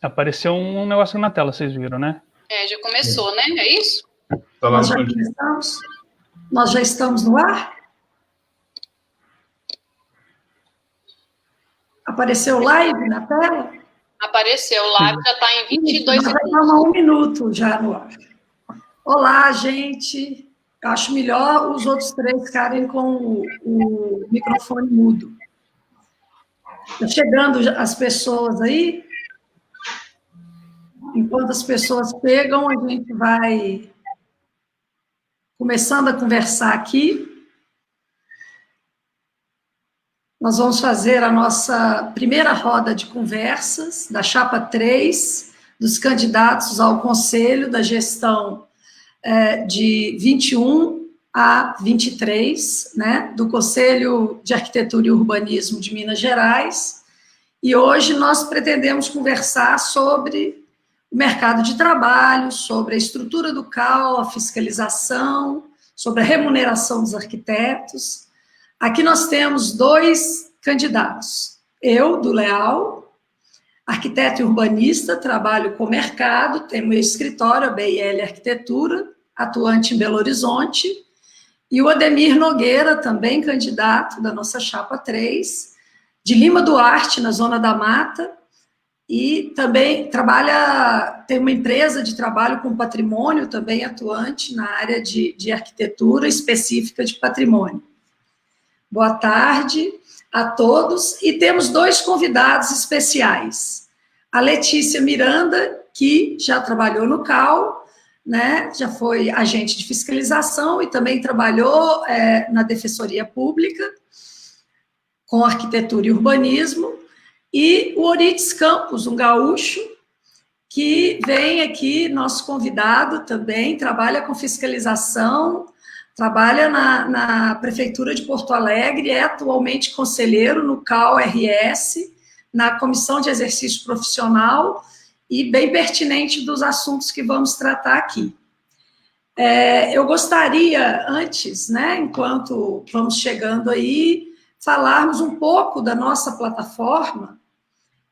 Apareceu um negócio na tela, vocês viram, né? Já começou, né? É isso? Nós já estamos no ar? Apareceu live na tela? Apareceu, o live já está em 22 segundos. Vai dar 1 minuto já no ar. Olá, gente. Eu acho melhor os outros 3 ficarem com o microfone mudo. Está chegando as pessoas aí? Enquanto as pessoas pegam, a gente vai começando a conversar aqui. Nós vamos fazer a nossa primeira roda de conversas da chapa 3, dos candidatos ao Conselho da Gestão de 21 a 23, né, do Conselho de Arquitetura e Urbanismo de Minas Gerais. E hoje nós pretendemos conversar sobre o mercado de trabalho, sobre a estrutura do CAL, a fiscalização, sobre a remuneração dos arquitetos. Aqui nós temos 2 candidatos. Eu, do Leal, arquiteto e urbanista, trabalho com mercado, tenho meu escritório, a BIL Arquitetura, atuante em Belo Horizonte, e o Ademir Nogueira, também candidato da nossa chapa 3, de Lima Duarte, na Zona da Mata, e também tem uma empresa de trabalho com patrimônio, também atuante na área de arquitetura específica de patrimônio. Boa tarde a todos, e temos 2 convidados especiais. A Letícia Miranda, que já trabalhou no CAL, né, já foi agente de fiscalização e também trabalhou na Defensoria Pública, com arquitetura e urbanismo, e o Orites Campos, um gaúcho, que vem aqui, nosso convidado também, trabalha com fiscalização, trabalha na Prefeitura de Porto Alegre, é atualmente conselheiro no CAL-RS, na Comissão de Exercício Profissional, e bem pertinente dos assuntos que vamos tratar aqui. Eu gostaria, antes, né, enquanto vamos chegando aí, falarmos um pouco da nossa plataforma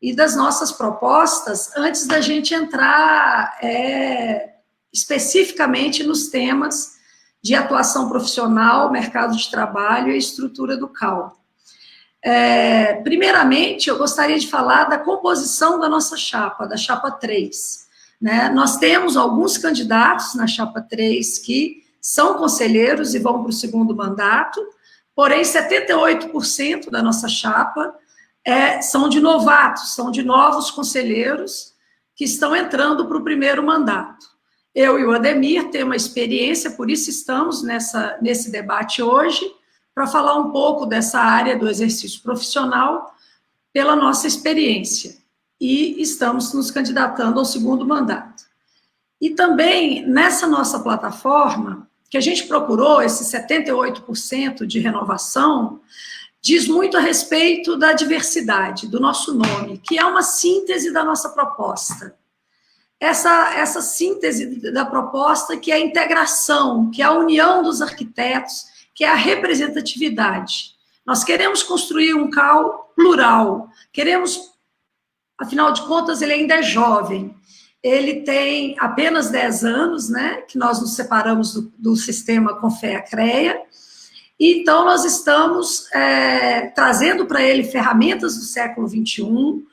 e das nossas propostas, antes da gente entrar especificamente nos temas de atuação profissional, mercado de trabalho e estrutura do CAL. Primeiramente, eu gostaria de falar da composição da nossa chapa, da chapa 3. Né? Nós temos alguns candidatos na chapa 3 que são conselheiros e vão para o 2º mandato, porém 78% da nossa chapa são de novatos, são de novos conselheiros que estão entrando para o 1º mandato. Eu e o Ademir temos uma experiência, por isso estamos nesse debate hoje, para falar um pouco dessa área do exercício profissional pela nossa experiência. E estamos nos candidatando ao 2º mandato. E também, nessa nossa plataforma, que a gente procurou, esse 78% de renovação, diz muito a respeito da diversidade, do nosso nome, que é uma síntese da nossa proposta. Essa síntese da proposta, que é a integração, que é a união dos arquitetos, que é a representatividade. Nós queremos construir um CAL plural, queremos, afinal de contas, ele ainda é jovem, ele tem apenas 10 anos, né, que nós nos separamos do sistema Confea-CREA, então nós estamos trazendo para ele ferramentas do século XXI,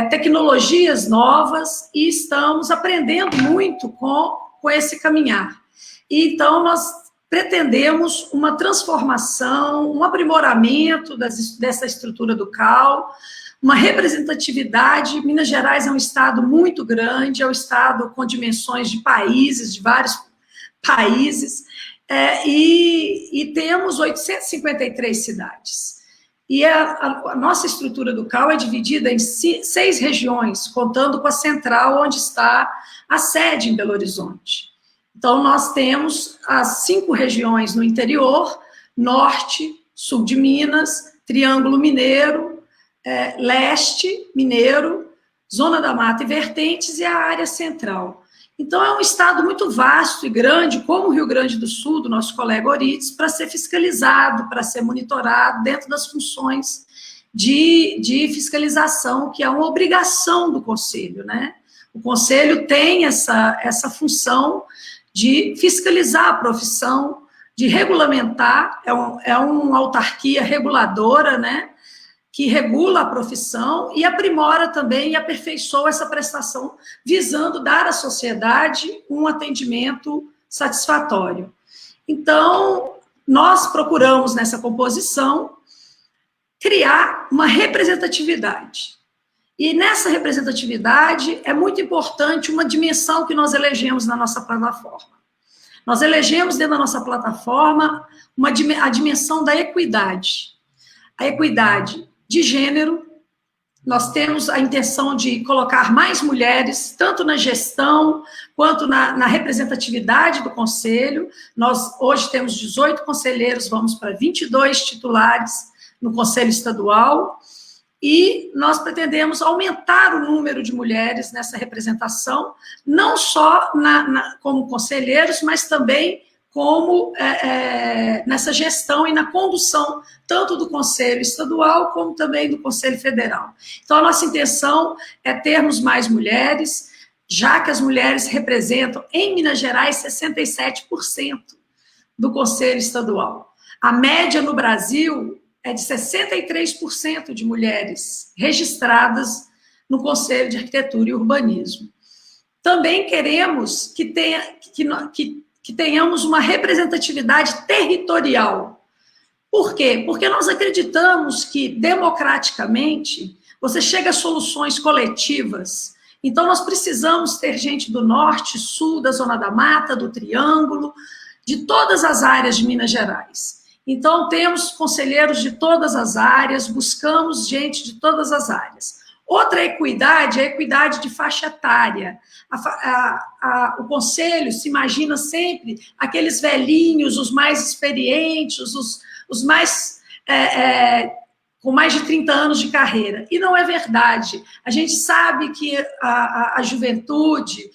tecnologias novas, e estamos aprendendo muito com esse caminhar. E, então, nós pretendemos uma transformação, um aprimoramento dessa estrutura do CAL, uma representatividade. Minas Gerais é um estado muito grande, é um estado com dimensões de países, de vários países, e temos 853 cidades. E a nossa estrutura do CAL é dividida em 6 regiões, contando com a central, onde está a sede em Belo Horizonte. Então, nós temos as 5 regiões no interior: Norte, Sul de Minas, Triângulo Mineiro, Leste Mineiro, Zona da Mata e Vertentes, e a área central. Então, é um estado muito vasto e grande, como o Rio Grande do Sul, do nosso colega Orites, para ser fiscalizado, para ser monitorado dentro das funções de fiscalização, que é uma obrigação do Conselho, né? O Conselho tem essa função de fiscalizar a profissão, de regulamentar, é uma autarquia reguladora, né? Que regula a profissão e aprimora também e aperfeiçoa essa prestação, visando dar à sociedade um atendimento satisfatório. Então, nós procuramos, nessa composição, criar uma representatividade. E nessa representatividade é muito importante uma dimensão que nós elegemos na nossa plataforma. Nós elegemos dentro da nossa plataforma a dimensão da equidade. A equidade de gênero, nós temos a intenção de colocar mais mulheres, tanto na gestão, quanto na representatividade do Conselho. Nós hoje temos 18 conselheiros, vamos para 22 titulares no Conselho Estadual, e nós pretendemos aumentar o número de mulheres nessa representação, não só como conselheiros, mas também como nessa gestão e na condução, tanto do Conselho Estadual, como também do Conselho Federal. Então, a nossa intenção é termos mais mulheres, já que as mulheres representam, em Minas Gerais, 67% do Conselho Estadual. A média no Brasil é de 63% de mulheres registradas no Conselho de Arquitetura e Urbanismo. Também queremos que tenhamos uma representatividade territorial. Por quê? Porque nós acreditamos que, democraticamente, você chega a soluções coletivas. Então, nós precisamos ter gente do norte, sul, da Zona da Mata, do Triângulo, de todas as áreas de Minas Gerais. Então, temos conselheiros de todas as áreas, buscamos gente de todas as áreas. Outra equidade é a equidade de faixa etária. O Conselho se imagina sempre aqueles velhinhos, os mais experientes, os mais com mais de 30 anos de carreira. E não é verdade. A gente sabe que a juventude,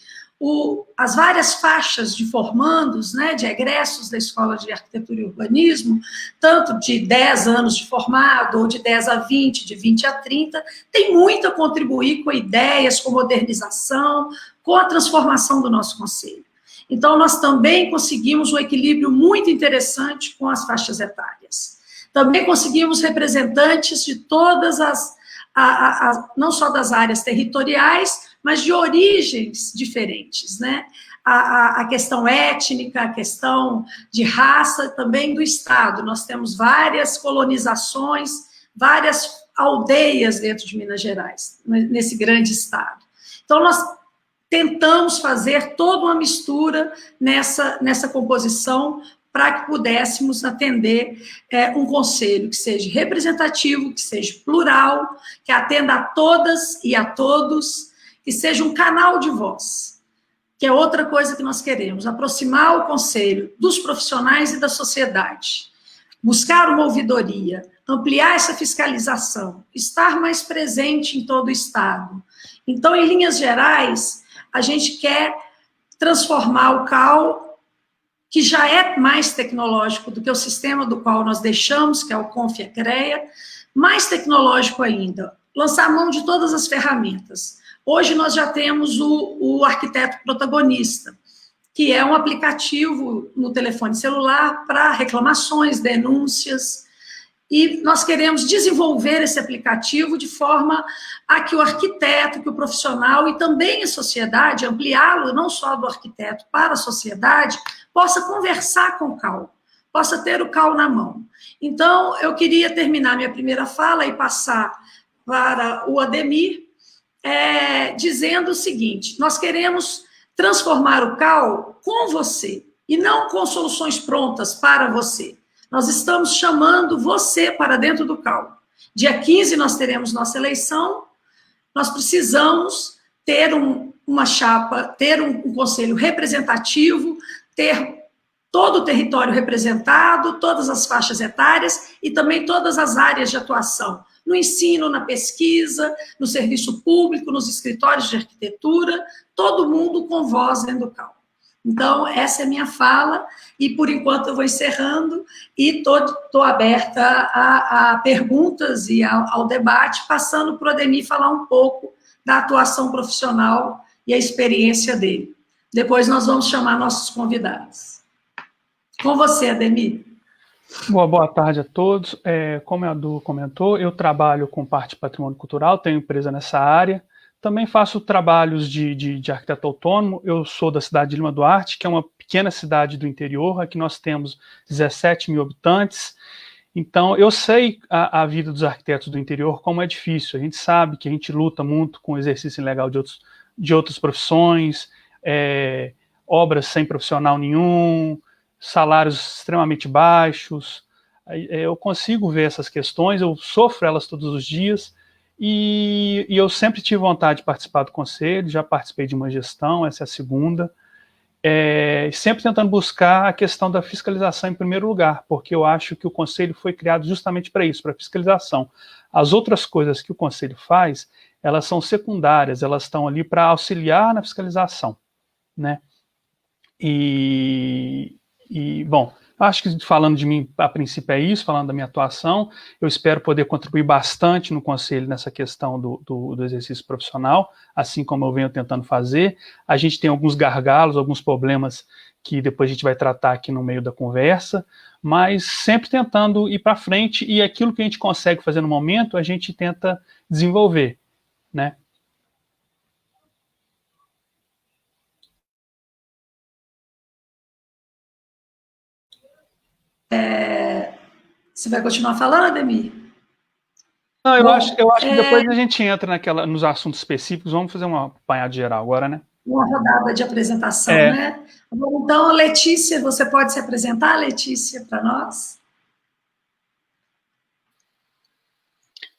as várias faixas de formandos, né, de egressos da Escola de Arquitetura e Urbanismo, tanto de 10 anos de formado, ou de 10 a 20, de 20 a 30, tem muito a contribuir com ideias, com modernização, com a transformação do nosso Conselho. Então, nós também conseguimos um equilíbrio muito interessante com as faixas etárias. Também conseguimos representantes de todas não só das áreas territoriais, mas de origens diferentes, né? A questão étnica, a questão de raça, também do Estado. Nós temos várias colonizações, várias aldeias dentro de Minas Gerais, nesse grande Estado. Então, nós tentamos fazer toda uma mistura nessa composição para que pudéssemos atender um conselho que seja representativo, que seja plural, que atenda a todas e a todos, que seja um canal de voz, que é outra coisa que nós queremos, aproximar o Conselho dos profissionais e da sociedade, buscar uma ouvidoria, ampliar essa fiscalização, estar mais presente em todo o Estado. Então, em linhas gerais, a gente quer transformar o CAU, que já é mais tecnológico do que o sistema do qual nós deixamos, que é o CONF-ECREA, mais tecnológico ainda, lançar mão de todas as ferramentas. Hoje nós já temos o Arquiteto Protagonista, que é um aplicativo no telefone celular para reclamações, denúncias, e nós queremos desenvolver esse aplicativo de forma a que o arquiteto, que o profissional e também a sociedade, ampliá-lo não só do arquiteto para a sociedade, possa conversar com o CAU, possa ter o CAU na mão. Então, eu queria terminar minha primeira fala e passar para o Ademir, dizendo o seguinte: nós queremos transformar o CAU com você, e não com soluções prontas para você. Nós estamos chamando você para dentro do CAU. Dia 15 nós teremos nossa eleição, nós precisamos ter uma chapa, ter um conselho representativo, ter todo o território representado, todas as faixas etárias e também todas as áreas de atuação, no ensino, na pesquisa, no serviço público, nos escritórios de arquitetura, todo mundo com voz dentro do CAU. Então, essa é a minha fala, e por enquanto eu vou encerrando, e estou aberta a perguntas e ao debate, passando para o Ademir falar um pouco da atuação profissional e a experiência dele. Depois nós vamos chamar nossos convidados. Com você, Ademir. Boa tarde a todos. Como a Du comentou, eu trabalho com parte de patrimônio cultural, tenho empresa nessa área. Também faço trabalhos de arquiteto autônomo. Eu sou da cidade de Lima Duarte, que é uma pequena cidade do interior. Aqui nós temos 17 mil habitantes. Então, eu sei a vida dos arquitetos do interior como é difícil. A gente sabe que a gente luta muito com o exercício ilegal de outras profissões, obras sem profissional nenhum, salários extremamente baixos. Eu consigo ver essas questões, eu sofro elas todos os dias, e eu sempre tive vontade de participar do conselho, já participei de uma gestão, essa é a segunda, sempre tentando buscar a questão da fiscalização em primeiro lugar, porque eu acho que o conselho foi criado justamente para isso, para fiscalização. As outras coisas que o conselho faz, elas são secundárias, elas estão ali para auxiliar na fiscalização, né? Bom, acho que falando de mim, a princípio é isso, falando da minha atuação, eu espero poder contribuir bastante no Conselho nessa questão do exercício profissional, assim como eu venho tentando fazer. A gente tem alguns gargalos, alguns problemas que depois a gente vai tratar aqui no meio da conversa, mas sempre tentando ir para frente, e aquilo que a gente consegue fazer no momento, a gente tenta desenvolver, né? Você vai continuar falando, Ademir? Não, eu acho que depois a gente entra nos assuntos específicos. Vamos fazer uma apanhada geral agora, né? Uma rodada de apresentação, né? Então, Letícia, você pode se apresentar, Letícia, para nós?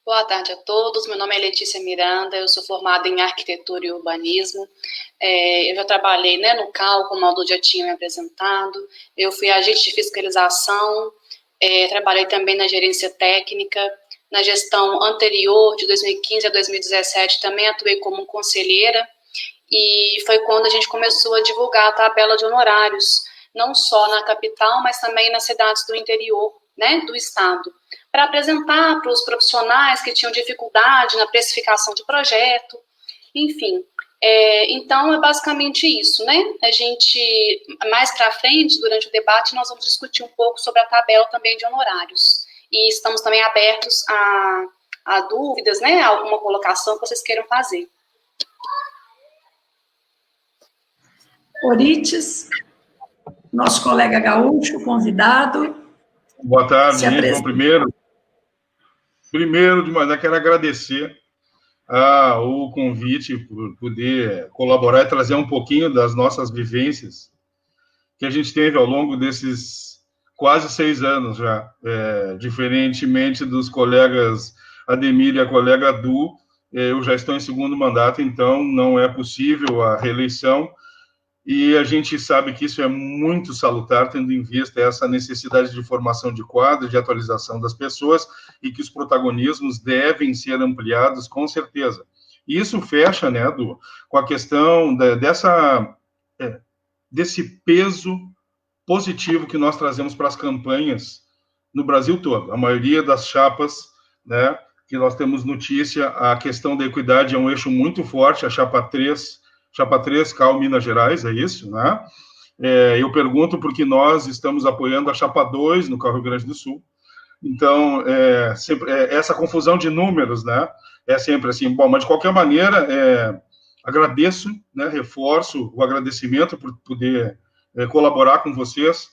Boa tarde a todos, meu nome é Letícia Miranda, eu sou formada em arquitetura e urbanismo, eu já trabalhei, né, no CAL, como a Aldo já tinha me apresentado, eu fui agente de fiscalização, trabalhei também na gerência técnica, na gestão anterior, de 2015 a 2017, também atuei como conselheira, e foi quando a gente começou a divulgar a tabela de honorários, não só na capital, mas também nas cidades do interior, né, do estado, para apresentar para os profissionais que tinham dificuldade na precificação de projeto, enfim. Então, é basicamente isso, né? A gente, mais para frente, durante o debate, nós vamos discutir um pouco sobre a tabela também de honorários. E estamos também abertos a dúvidas, né? Alguma colocação que vocês queiram fazer. Orites, nosso colega gaúcho, convidado. Boa tarde, gente. Então, primeiro de mais, quero agradecer o convite por poder colaborar e trazer um pouquinho das nossas vivências que a gente teve ao longo desses quase 6 anos já, diferentemente dos colegas Ademir e a colega Du, eu já estou em segundo mandato, então não é possível a reeleição, e a gente sabe que isso é muito salutar, tendo em vista essa necessidade de formação de quadro, de atualização das pessoas, e que os protagonismos devem ser ampliados, com certeza. E isso fecha, né, Du, com a questão desse peso positivo que nós trazemos para as campanhas no Brasil todo. A maioria das chapas, né, que nós temos notícia, a questão da equidade é um eixo muito forte, a chapa 3, CAL Minas Gerais, é isso, né? Eu pergunto porque nós estamos apoiando a chapa 2 no CAL Rio Grande do Sul. Então, sempre, essa confusão de números, né? É sempre assim. Bom, mas de qualquer maneira, agradeço, né? Reforço o agradecimento por poder colaborar com vocês.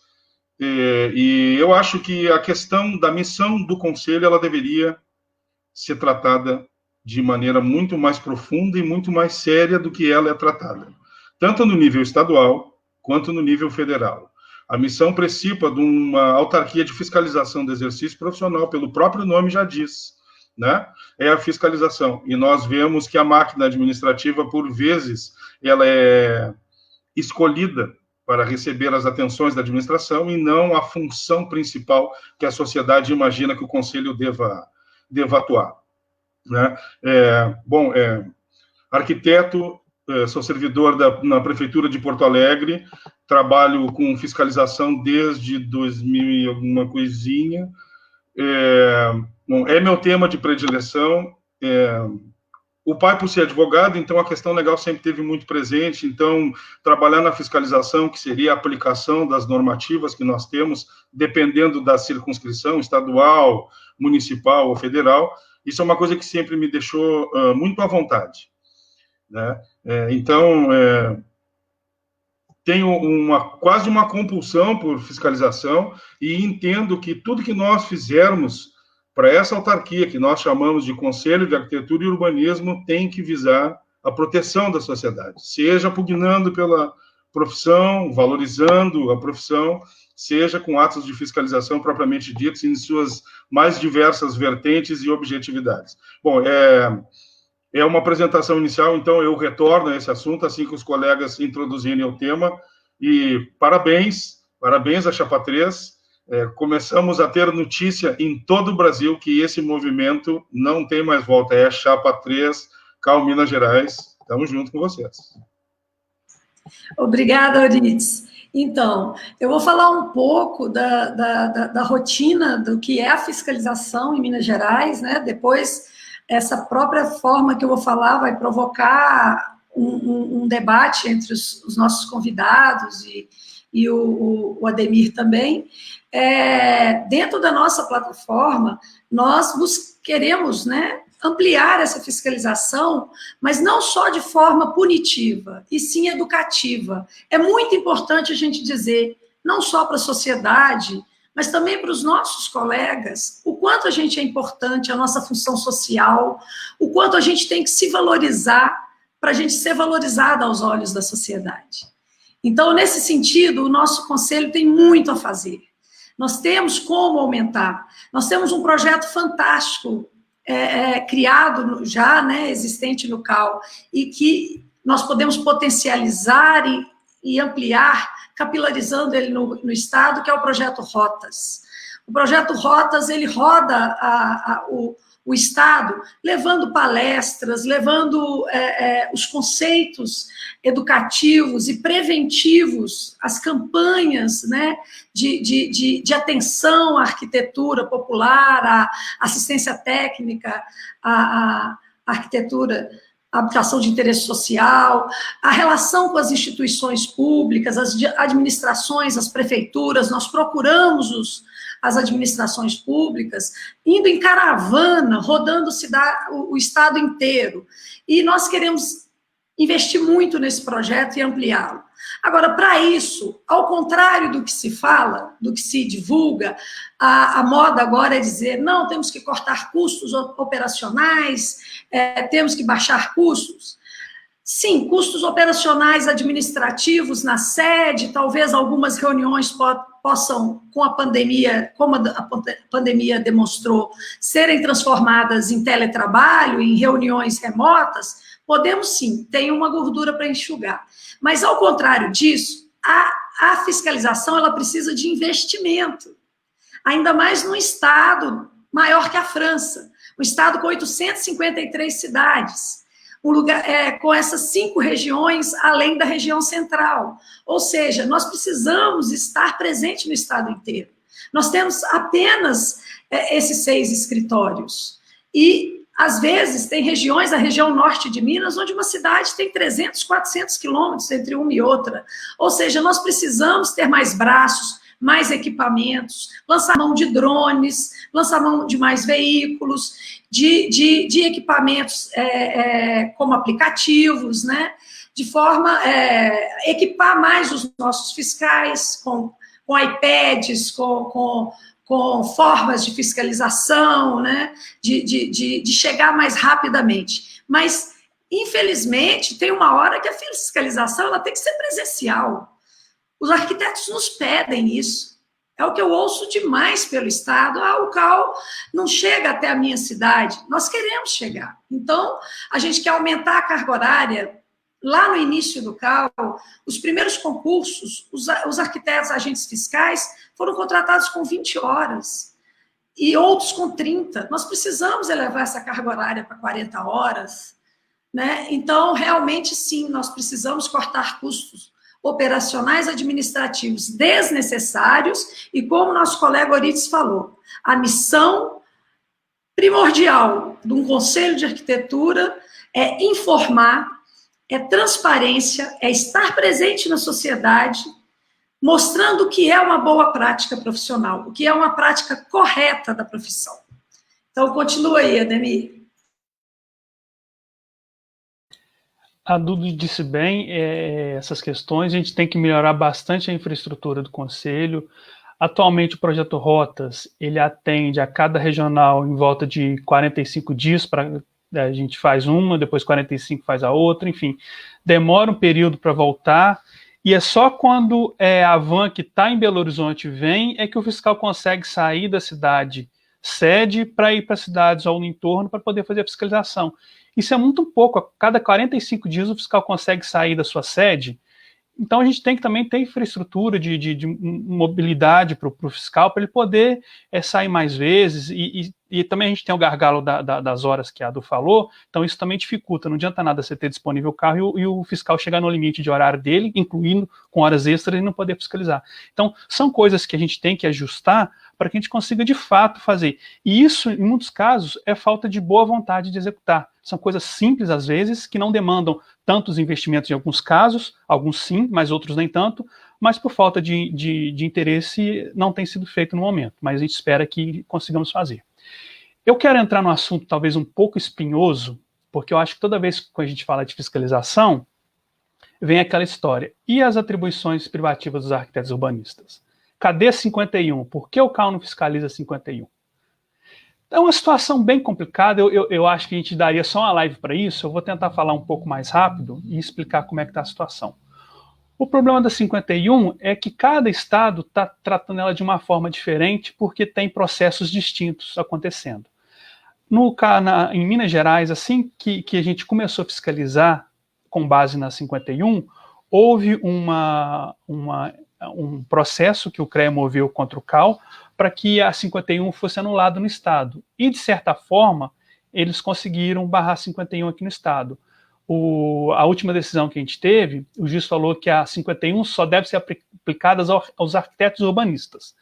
E eu acho que a questão da missão do Conselho, ela deveria ser tratada de maneira muito mais profunda e muito mais séria do que ela é tratada, tanto no nível estadual quanto no nível federal. A missão participa de uma autarquia de fiscalização do exercício profissional, pelo próprio nome já diz, né? É a fiscalização. E nós vemos que a máquina administrativa, por vezes, ela é escolhida para receber as atenções da administração e não a função principal que a sociedade imagina que o Conselho deva atuar. Né? Arquiteto sou servidor na Prefeitura de Porto Alegre, trabalho com fiscalização desde 2000 e alguma coisinha. Bom, é meu tema de predileção. O pai, por ser advogado, então a questão legal sempre teve muito presente. Então, trabalhar na fiscalização, que seria a aplicação das normativas que nós temos, dependendo da circunscrição estadual, municipal ou federal, isso é uma coisa que sempre me deixou muito à vontade, né? Então, tenho quase uma compulsão por fiscalização e entendo que tudo que nós fizermos para essa autarquia, que nós chamamos de Conselho de Arquitetura e Urbanismo, tem que visar a proteção da sociedade, seja pugnando pela profissão, valorizando a profissão, seja com atos de fiscalização propriamente ditos, em suas mais diversas vertentes e objetividades. Bom, é uma apresentação inicial, então eu retorno a esse assunto, assim que os colegas introduzirem o tema, e parabéns à Chapa 3. Começamos a ter notícia em todo o Brasil que esse movimento não tem mais volta, é Chapa 3, Cal Minas Gerais. Estamos junto com vocês. Obrigada, Euridice. Então, eu vou falar um pouco da rotina do que é a fiscalização em Minas Gerais, né? Depois, essa própria forma que eu vou falar vai provocar um debate entre os nossos convidados e o Ademir também. Dentro da nossa plataforma, nós queremos, né, ampliar essa fiscalização, mas não só de forma punitiva, e sim educativa. É muito importante a gente dizer, não só para a sociedade, mas também para os nossos colegas, o quanto a gente é importante, a nossa função social, o quanto a gente tem que se valorizar para a gente ser valorizada aos olhos da sociedade. Então, nesse sentido, o nosso conselho tem muito a fazer. Nós temos como aumentar. Nós temos um projeto fantástico, criado já, né, existente no CAL, e que nós podemos potencializar e ampliar, capilarizando ele no Estado, que é o projeto Rotas. O projeto Rotas, ele roda o Estado, levando palestras, levando os conceitos educativos e preventivos, as campanhas, né, de atenção à arquitetura popular, à assistência técnica, à arquitetura, à habitação de interesse social, a relação com as instituições públicas, as administrações, as prefeituras. Nós procuramos as administrações públicas, indo em caravana, rodando o estado inteiro. E nós queremos investir muito nesse projeto e ampliá-lo. Agora, para isso, ao contrário do que se fala, do que se divulga, a moda agora é dizer, não, temos que cortar custos operacionais, temos que baixar custos. Sim, custos operacionais administrativos na sede, talvez algumas reuniões possam, com a pandemia, como a pandemia demonstrou, serem transformadas em teletrabalho, em reuniões remotas. Podemos sim, tem uma gordura para enxugar. Mas, ao contrário disso, a fiscalização ela precisa de investimento. Ainda mais num estado maior que a França, um estado com 853 cidades, um lugar com essas 5 regiões, além da região central. Ou seja, nós precisamos estar presente no estado inteiro. Nós temos apenas esses 6 escritórios. E, às vezes, tem regiões, a região norte de Minas, onde uma cidade tem 300, 400 quilômetros entre uma e outra. Ou seja, nós precisamos ter mais braços, mais equipamentos, lançar mão de drones, lançar mão de mais veículos, de equipamentos como aplicativos, né? De forma a equipar mais os nossos fiscais com iPads, com formas de fiscalização, né? De chegar mais rapidamente. Mas, infelizmente, tem uma hora que a fiscalização ela tem que ser presencial. Os arquitetos nos pedem isso. É o que eu ouço demais pelo Estado. O CAL não chega até a minha cidade. Nós queremos chegar. Então, a gente quer aumentar a carga horária. Lá no início do CAL, os primeiros concursos, os arquitetos agentes fiscais foram contratados com 20 horas e outros com 30. Nós precisamos elevar essa carga horária para 40 horas, né? Então, realmente, sim, nós precisamos cortar custos operacionais administrativos desnecessários e, como nosso colega Orides falou, a missão primordial de um conselho de arquitetura é informar, é transparência, é estar presente na sociedade, mostrando o que é uma boa prática profissional, o que é uma prática correta da profissão. Então, continua aí, Ademir. A Dudu disse bem, essas questões, a gente tem que melhorar bastante a infraestrutura do Conselho. Atualmente, o projeto Rotas, ele atende a cada regional em volta de 45 dias, a gente faz uma, depois 45 faz a outra, enfim, demora um período para voltar, e é só quando a van que está em Belo Horizonte vem, é que o fiscal consegue sair da cidade sede para ir para cidades ao entorno para poder fazer a fiscalização. Isso é muito pouco, a cada 45 dias o fiscal consegue sair da sua sede. Então a gente tem que também ter infraestrutura de mobilidade para o fiscal, para ele poder sair mais vezes, e também a gente tem o gargalo das horas que a Adu falou, então isso também dificulta, não adianta nada você ter disponível o carro e o fiscal chegar no limite de horário dele, incluindo com horas extras, e não poder fiscalizar. Então são coisas que a gente tem que ajustar para que a gente consiga de fato fazer. E isso, em muitos casos, é falta de boa vontade de executar. São coisas simples, às vezes, que não demandam tantos investimentos em alguns casos, alguns sim, mas outros nem tanto, mas por falta de interesse não tem sido feito no momento, mas a gente espera que consigamos fazer. Eu quero entrar num assunto talvez um pouco espinhoso, porque eu acho que toda vez que a gente fala de fiscalização, vem aquela história. E as atribuições privativas dos arquitetos urbanistas? Cadê 51? Por que o CAL não fiscaliza 51? É uma situação bem complicada, eu acho que a gente daria só uma live para isso, eu vou tentar falar um pouco mais rápido e explicar como é que está a situação. O problema da 51 é que cada estado está tratando ela de uma forma diferente porque tem processos distintos acontecendo. Em Minas Gerais, assim que a gente começou a fiscalizar com base na 51, houve um processo que o CREA moveu contra o CAL para que a 51 fosse anulada no Estado. E, de certa forma, eles conseguiram barrar 51 aqui no Estado. A última decisão que a gente teve, o juiz falou que a 51 só deve ser aplicada aos arquitetos urbanistas,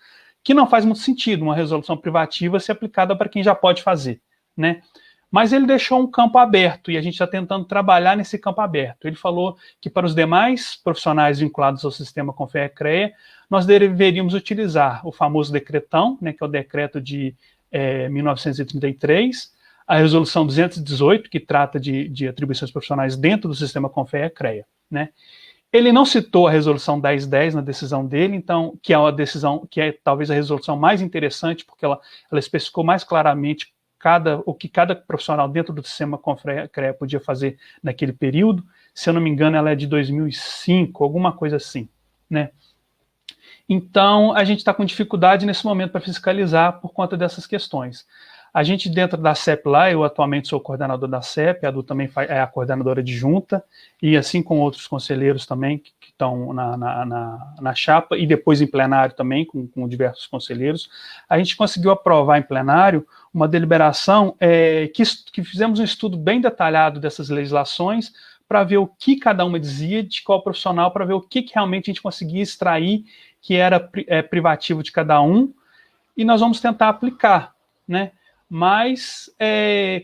que não faz muito sentido uma resolução privativa ser aplicada para quem já pode fazer, né? Mas ele deixou um campo aberto e a gente está tentando trabalhar nesse campo aberto. Ele falou que para os demais profissionais vinculados ao sistema CONFEA-CREA, nós deveríamos utilizar o famoso decretão, né, que é o decreto de 1933, a resolução 218, que trata de atribuições profissionais dentro do sistema CONFEA-CREA, né? Ele não citou a resolução 1010 na decisão dele, então, que é uma decisão que é talvez a resolução mais interessante, porque ela especificou mais claramente o que cada profissional dentro do sistema CONFEA-CREA podia fazer naquele período. Se eu não me engano, ela é de 2005, alguma coisa assim, né? Então, a gente está com dificuldade nesse momento para fiscalizar por conta dessas questões. A gente, dentro da CEP lá, eu atualmente sou coordenador da CEP, a Adu também é a coordenadora adjunta, e assim com outros conselheiros também que estão na chapa, e depois em plenário também, com diversos conselheiros, a gente conseguiu aprovar em plenário uma deliberação que fizemos um estudo bem detalhado dessas legislações para ver o que cada uma dizia, de qual profissional, para ver o que realmente a gente conseguia extrair que era privativo de cada um, e nós vamos tentar aplicar, né? Mas,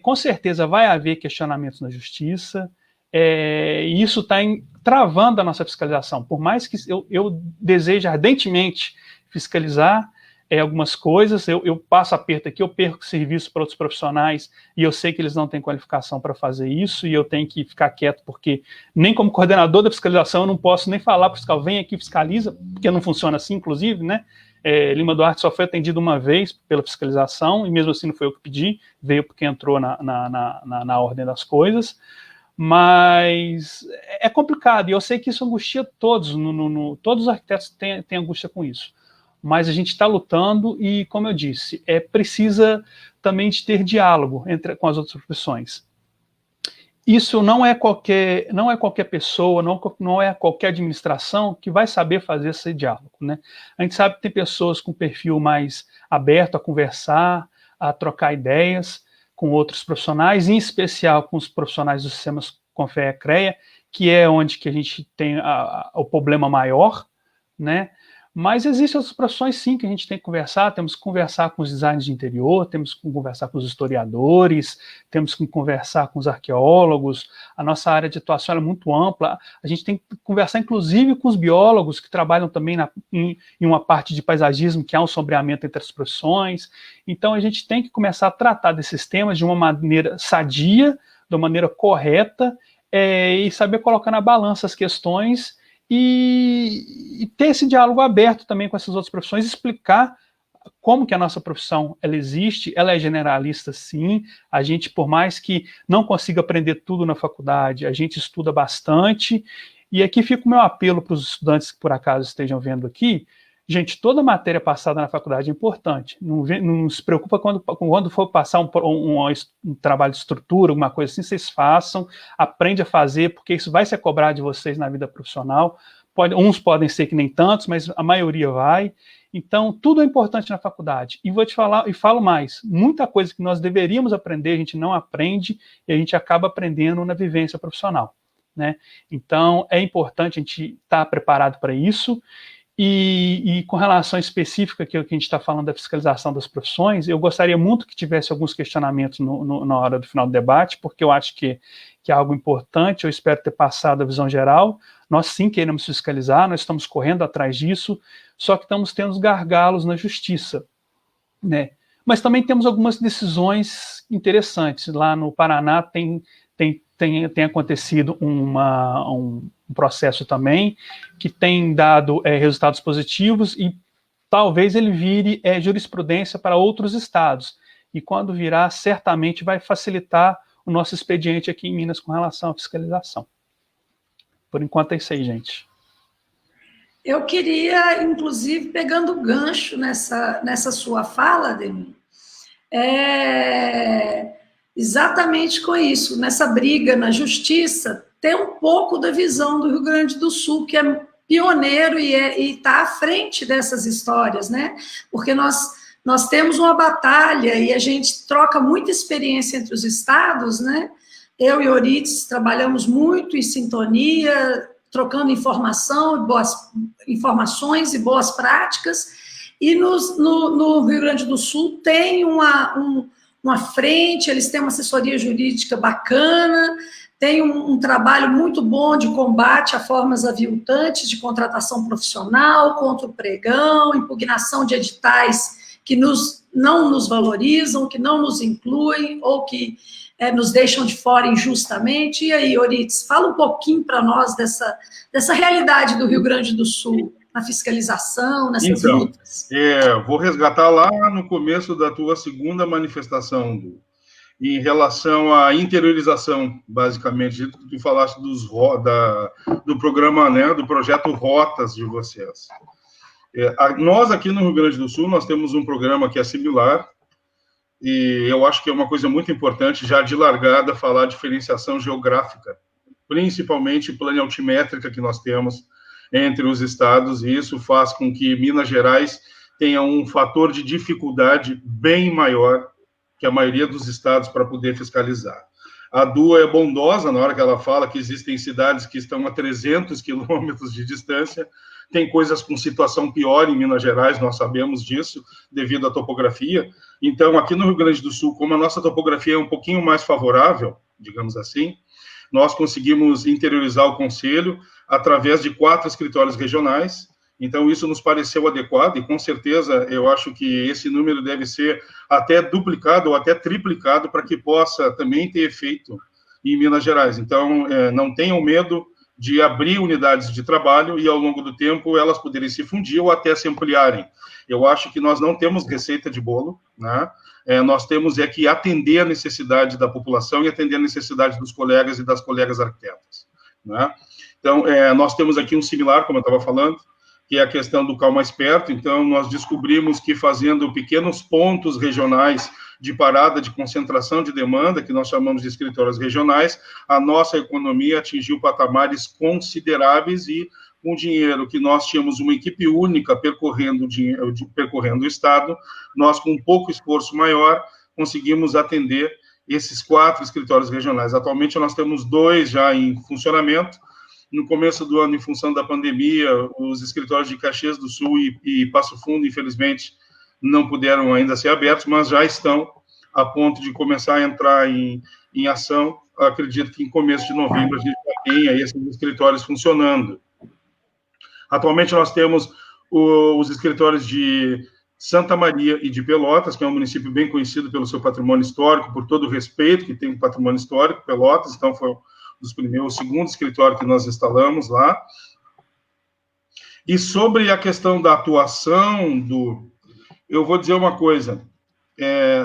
com certeza, vai haver questionamentos na justiça, e isso está travando a nossa fiscalização. Por mais que eu deseje ardentemente fiscalizar algumas coisas, eu passo aperto aqui, eu perco serviço para outros profissionais, e eu sei que eles não têm qualificação para fazer isso, e eu tenho que ficar quieto, porque nem como coordenador da fiscalização eu não posso nem falar para o fiscal, vem aqui, fiscaliza, porque não funciona assim, inclusive, né? Lima Duarte só foi atendido uma vez pela fiscalização, e mesmo assim não foi eu que pedi, veio porque entrou na ordem das coisas, mas é complicado, e eu sei que isso angustia todos, todos os arquitetos têm angústia com isso, mas a gente está lutando e, como eu disse, precisa também de ter diálogo com as outras profissões. Isso não é qualquer pessoa, não é qualquer administração que vai saber fazer esse diálogo, né? A gente sabe que tem pessoas com perfil mais aberto a conversar, a trocar ideias. com outros profissionais, em especial com os profissionais dos sistemas CONFEA-CREA, que é onde que a gente tem o problema maior, né? Mas existem outras profissões, sim, que a gente tem que conversar. Temos que conversar com os designers de interior, temos que conversar com os historiadores, temos que conversar com os arqueólogos. A nossa área de atuação é muito ampla. A gente tem que conversar, inclusive, com os biólogos, que trabalham também em uma parte de paisagismo, que há um sombreamento entre as profissões. Então, a gente tem que começar a tratar desses temas de uma maneira sadia, de uma maneira correta, e saber colocar na balança as questões e ter esse diálogo aberto também com essas outras profissões, explicar como que a nossa profissão ela existe, ela é generalista sim, a gente, por mais que não consiga aprender tudo na faculdade, a gente estuda bastante, e aqui fica o meu apelo para os estudantes que por acaso estejam vendo aqui. Gente, toda matéria passada na faculdade é importante. Não se preocupa quando for passar um trabalho de estrutura, alguma coisa assim, vocês façam, aprende a fazer, porque isso vai ser cobrado de vocês na vida profissional. Uns podem ser que nem tantos, mas a maioria vai. Então, tudo é importante na faculdade. E vou te falar, e falo mais, muita coisa que nós deveríamos aprender, a gente não aprende, e a gente acaba aprendendo na vivência profissional, né? Então, é importante a gente estar preparado para isso. E com relação específica que a gente está falando da fiscalização das profissões, eu gostaria muito que tivesse alguns questionamentos na hora do final do debate, porque eu acho que é algo importante, eu espero ter passado a visão geral. Nós sim queremos fiscalizar, nós estamos correndo atrás disso, só que estamos tendo gargalos na justiça, né? Mas também temos algumas decisões interessantes. Lá no Paraná tem acontecido um processo também que tem dado resultados positivos e talvez ele vire jurisprudência para outros estados. E quando virar, certamente vai facilitar o nosso expediente aqui em Minas com relação à fiscalização. Por enquanto é isso aí, gente. Eu queria, inclusive, pegando o gancho nessa sua fala, Ademir, exatamente com isso, nessa briga na justiça, ter um pouco da visão do Rio Grande do Sul, que é pioneiro e está à frente dessas histórias, né? Porque nós temos uma batalha e a gente troca muita experiência entre os estados, né? Eu e Euridice trabalhamos muito em sintonia, trocando informações e boas práticas, e no Rio Grande do Sul tem uma frente, eles têm uma assessoria jurídica bacana, tem um trabalho muito bom de combate a formas aviltantes de contratação profissional, contra o pregão, impugnação de editais que não nos valorizam, que não nos incluem, ou que nos deixam de fora injustamente. E aí, Euridice, fala um pouquinho para nós dessa realidade do Rio Grande do Sul, na fiscalização, nessas lutas. Vou resgatar lá no começo da tua segunda manifestação, em relação à interiorização, basicamente, tu falaste do programa, né, do projeto Rotas de vocês. Nós aqui no Rio Grande do Sul, nós temos um programa que é similar, e eu acho que é uma coisa muito importante, já de largada, falar de diferenciação geográfica, principalmente planialtimétrica que nós temos entre os estados, e isso faz com que Minas Gerais tenha um fator de dificuldade bem maior que a maioria dos estados para poder fiscalizar. A DUA é bondosa na hora que ela fala que existem cidades que estão a 300 quilômetros de distância, tem coisas com situação pior em Minas Gerais, nós sabemos disso, devido à topografia. Então, aqui no Rio Grande do Sul, como a nossa topografia é um pouquinho mais favorável, digamos assim, nós conseguimos interiorizar o conselho através de 4 escritórios regionais. Então, isso nos pareceu adequado e, com certeza, eu acho que esse número deve ser até duplicado ou até triplicado para que possa também ter efeito em Minas Gerais. Então, não tenham medo de abrir unidades de trabalho e, ao longo do tempo, elas poderem se fundir ou até se ampliarem. Eu acho que nós não temos receita de bolo, né? Nós temos que atender a necessidade da população e atender a necessidade dos colegas e das colegas arquitetas, né? Então, nós temos aqui um similar, como eu estava falando, que é a questão do Cal Mais Perto. Então, nós descobrimos que fazendo pequenos pontos regionais de parada de concentração de demanda, que nós chamamos de escritórios regionais, a nossa economia atingiu patamares consideráveis e com dinheiro que nós tínhamos uma equipe única percorrendo o Estado, nós, com um pouco esforço maior, conseguimos atender esses 4 escritórios regionais. Atualmente, nós temos 2 já em funcionamento. No começo do ano, em função da pandemia, os escritórios de Caxias do Sul e Passo Fundo, infelizmente, não puderam ainda ser abertos, mas já estão a ponto de começar a entrar em ação. Acredito que em começo de novembro a gente já tenha esses escritórios funcionando. Atualmente nós temos os escritórios de Santa Maria e de Pelotas, que é um município bem conhecido pelo seu patrimônio histórico, por todo o respeito que tem com o patrimônio histórico, Pelotas, então foi o segundo escritório que nós instalamos lá. E sobre a questão da atuação eu vou dizer uma coisa,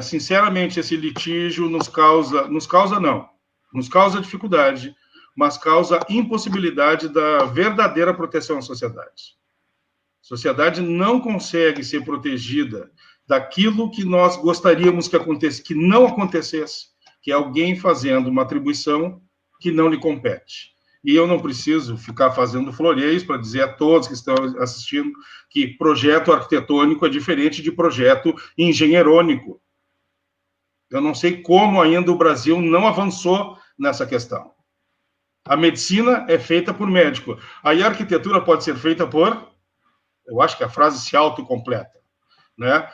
sinceramente, esse litígio nos causa dificuldade, mas causa impossibilidade da verdadeira proteção à sociedade. A sociedade não consegue ser protegida daquilo que nós gostaríamos que não acontecesse, que é alguém fazendo uma atribuição que não lhe compete. E eu não preciso ficar fazendo floreios para dizer a todos que estão assistindo que projeto arquitetônico é diferente de projeto engenheirônico. Eu não sei como ainda o Brasil não avançou nessa questão. A medicina é feita por médico. Aí a arquitetura pode ser feita por... Eu acho que a frase se autocompleta, né?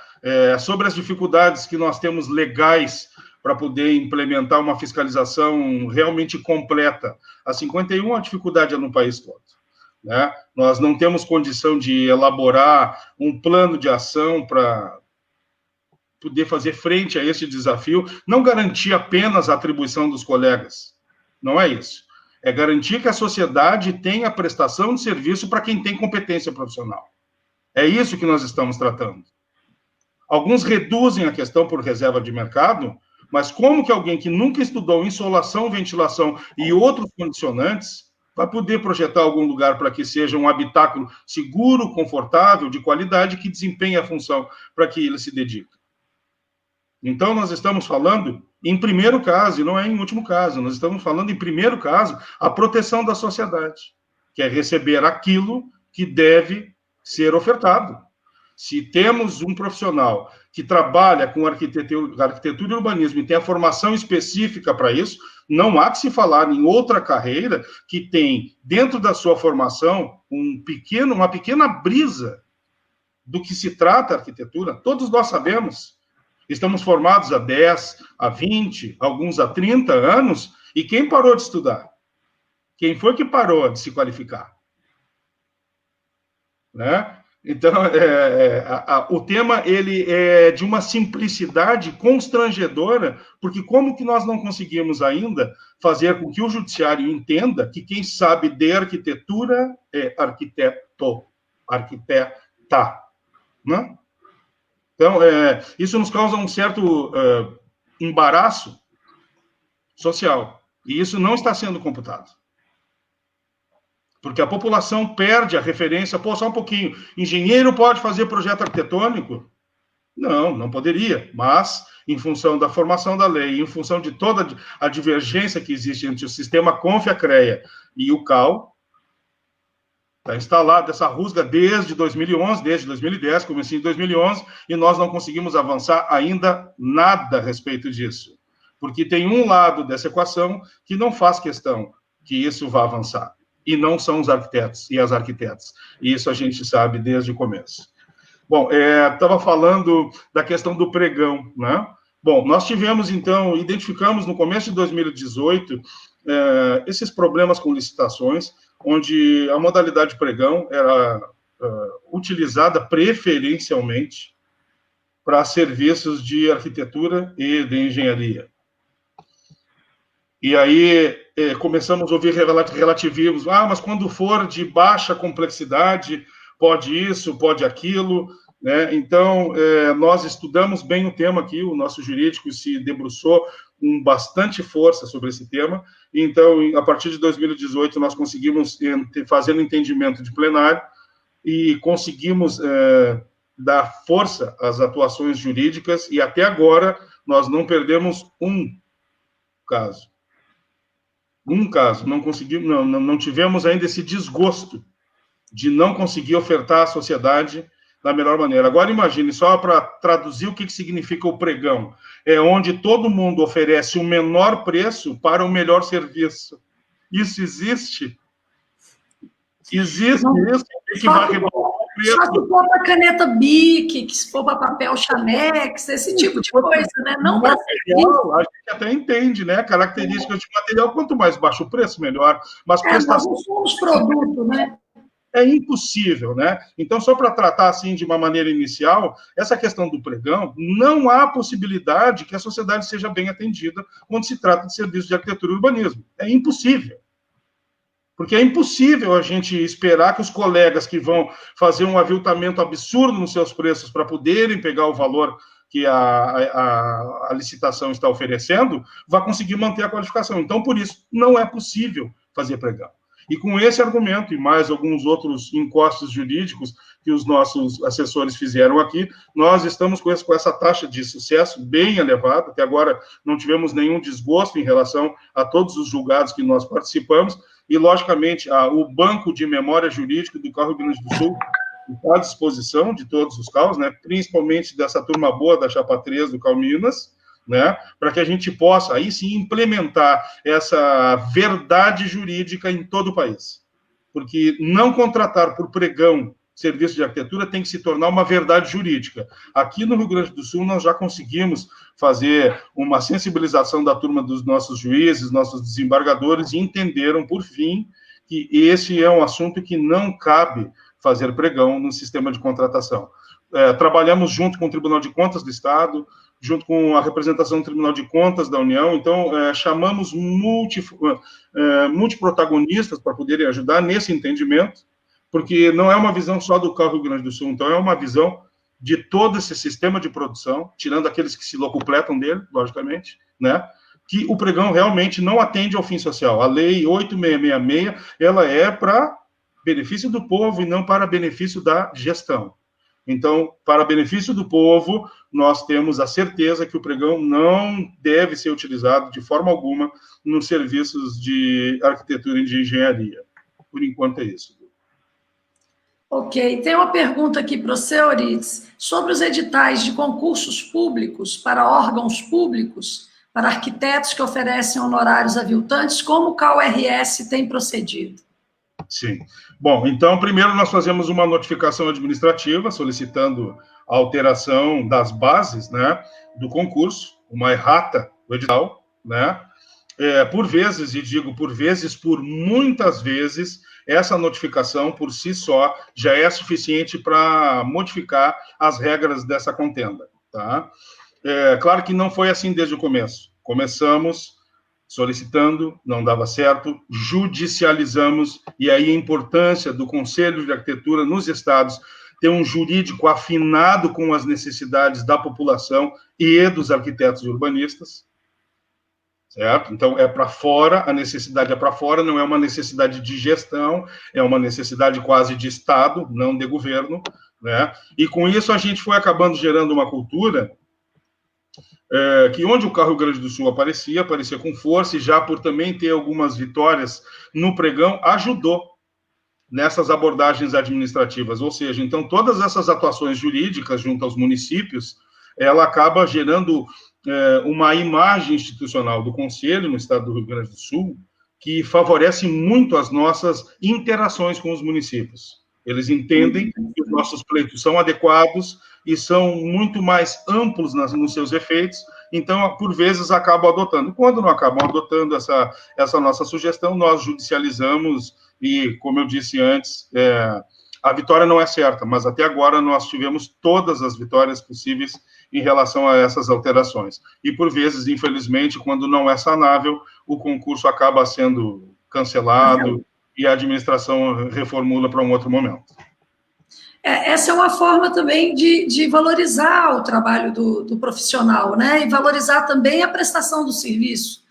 Sobre as dificuldades que nós temos legais para poder implementar uma fiscalização realmente completa. A 51, a dificuldade é no país todo, né? Nós não temos condição de elaborar um plano de ação para poder fazer frente a esse desafio, não garantir apenas a atribuição dos colegas, não é isso. É garantir que a sociedade tenha prestação de serviço para quem tem competência profissional. É isso que nós estamos tratando. Alguns reduzem a questão por reserva de mercado, mas como que alguém que nunca estudou insolação, ventilação e outros condicionantes vai poder projetar algum lugar para que seja um habitáculo seguro, confortável, de qualidade, que desempenhe a função para que ele se dedique? Então, nós estamos falando, em primeiro caso, e não é em último caso, nós estamos falando, em primeiro caso, a proteção da sociedade, que é receber aquilo que deve ser ofertado. Se temos um profissional que trabalha com arquitetura e urbanismo e tem a formação específica para isso, não há que se falar em outra carreira que tem, dentro da sua formação, uma pequena brisa do que se trata a arquitetura. Todos nós sabemos. Estamos formados há 10, há 20, alguns há 30 anos, e quem parou de estudar? Quem foi que parou de se qualificar? Né? Então, o tema ele é de uma simplicidade constrangedora, porque como que nós não conseguimos ainda fazer com que o judiciário entenda que quem sabe de arquitetura é arquiteta, né? Então, isso nos causa um certo embaraço social, e isso não está sendo computado. Porque a população perde a referência, só um pouquinho, engenheiro pode fazer projeto arquitetônico? Não, não poderia, mas em função da formação da lei, em função de toda a divergência que existe entre o sistema Confia-CREA e o CAL, está instalada essa rusga desde 2011, desde 2010, comecinho de 2011, e nós não conseguimos avançar ainda nada a respeito disso. Porque tem um lado dessa equação que não faz questão que isso vá avançar. E não são os arquitetos e as arquitetas. E isso a gente sabe desde o começo. Bom, estava falando da questão do pregão, né? Bom, nós tivemos, então, identificamos no começo de 2018 esses problemas com licitações, onde a modalidade pregão era utilizada preferencialmente para serviços de arquitetura e de engenharia. E aí começamos a ouvir relativismos, mas quando for de baixa complexidade, pode isso, pode aquilo, né? Então, nós estudamos bem o tema aqui, o nosso jurídico se debruçou com bastante força sobre esse tema. Então, a partir de 2018, nós conseguimos fazer um entendimento de plenário e conseguimos dar força às atuações jurídicas, e até agora nós não perdemos um caso. Não conseguimos, não tivemos ainda esse desgosto de não conseguir ofertar à sociedade da melhor maneira. Agora, imagine, só para traduzir o que significa o pregão, é onde todo mundo oferece o menor preço para o melhor serviço. Isso existe? Existe isso, que vai rebolar o preço. Só se for para caneta Bic, que se for para papel Chamex, esse tipo de coisa, né? Não para material, a gente até entende, né? Características de material, quanto mais baixo o preço, melhor. Mas prestação... nós não somos produto, né? É impossível, né? Então, só para tratar assim de uma maneira inicial, essa questão do pregão, não há possibilidade que a sociedade seja bem atendida quando se trata de serviços de arquitetura e urbanismo. É impossível. Porque é impossível a gente esperar que os colegas que vão fazer um aviltamento absurdo nos seus preços para poderem pegar o valor que a licitação está oferecendo, vá conseguir manter a qualificação. Então, por isso, não é possível fazer pregão. E com esse argumento e mais alguns outros encostos jurídicos que os nossos assessores fizeram aqui, nós estamos com essa taxa de sucesso bem elevada. Até agora não tivemos nenhum desgosto em relação a todos os julgados que nós participamos. E, logicamente, o Banco de Memória Jurídica do Rio Grande do Sul está à disposição de todos os CAUs, né, principalmente dessa turma boa da Chapa 3 do CAU Minas, né, para que a gente possa, aí sim, implementar essa verdade jurídica em todo o país. Porque não contratar por pregão serviço de arquitetura tem que se tornar uma verdade jurídica. Aqui no Rio Grande do Sul, nós já conseguimos fazer uma sensibilização da turma dos nossos juízes, nossos desembargadores, e entenderam, por fim, que esse é um assunto que não cabe fazer pregão no sistema de contratação. Trabalhamos junto com o Tribunal de Contas do Estado, junto com a representação do Tribunal de Contas da União, então chamamos multiprotagonistas para poderem ajudar nesse entendimento, porque não é uma visão só do Rio Grande do Sul, então é uma visão de todo esse sistema de produção, tirando aqueles que se locupletam dele, logicamente, né, que o pregão realmente não atende ao fim social. A Lei 8666, ela é para benefício do povo e não para benefício da gestão. Então, para benefício do povo, nós temos a certeza que o pregão não deve ser utilizado de forma alguma nos serviços de arquitetura e de engenharia. Por enquanto é isso. Ok, tem uma pergunta aqui para você, Euridice, sobre os editais de concursos públicos para órgãos públicos, para arquitetos que oferecem honorários aviltantes, como o CAU-RS tem procedido? Sim. Bom, então, primeiro nós fazemos uma notificação administrativa solicitando a alteração das bases, né, do concurso, uma errata do edital, né, por vezes, e digo por vezes, por muitas vezes, essa notificação por si só já é suficiente para modificar as regras dessa contenda, tá? Claro que não foi assim desde o começo. Começamos solicitando, não dava certo, judicializamos, e aí a importância do Conselho de Arquitetura nos estados ter um jurídico afinado com as necessidades da população e dos arquitetos e urbanistas, certo? Então, é para fora, a necessidade é para fora, não é uma necessidade de gestão, é uma necessidade quase de Estado, não de governo, né? E com isso a gente foi acabando gerando uma cultura que onde o Rio Grande do Sul aparecia com força, e já por também ter algumas vitórias no pregão, ajudou nessas abordagens administrativas, ou seja, então todas essas atuações jurídicas junto aos municípios, ela acaba gerando uma imagem institucional do Conselho no estado do Rio Grande do Sul, que favorece muito as nossas interações com os municípios. Eles entendem que os nossos pleitos são adequados e são muito mais amplos nos seus efeitos, então, por vezes, acabam adotando. Quando não acabam adotando essa nossa sugestão, nós judicializamos e, como eu disse antes, a vitória não é certa, mas até agora nós tivemos todas as vitórias possíveis em relação a essas alterações. E, por vezes, infelizmente, quando não é sanável, o concurso acaba sendo cancelado e a administração reformula para um outro momento. Essa é uma forma também de valorizar o trabalho do profissional, né? E valorizar também a prestação do serviço.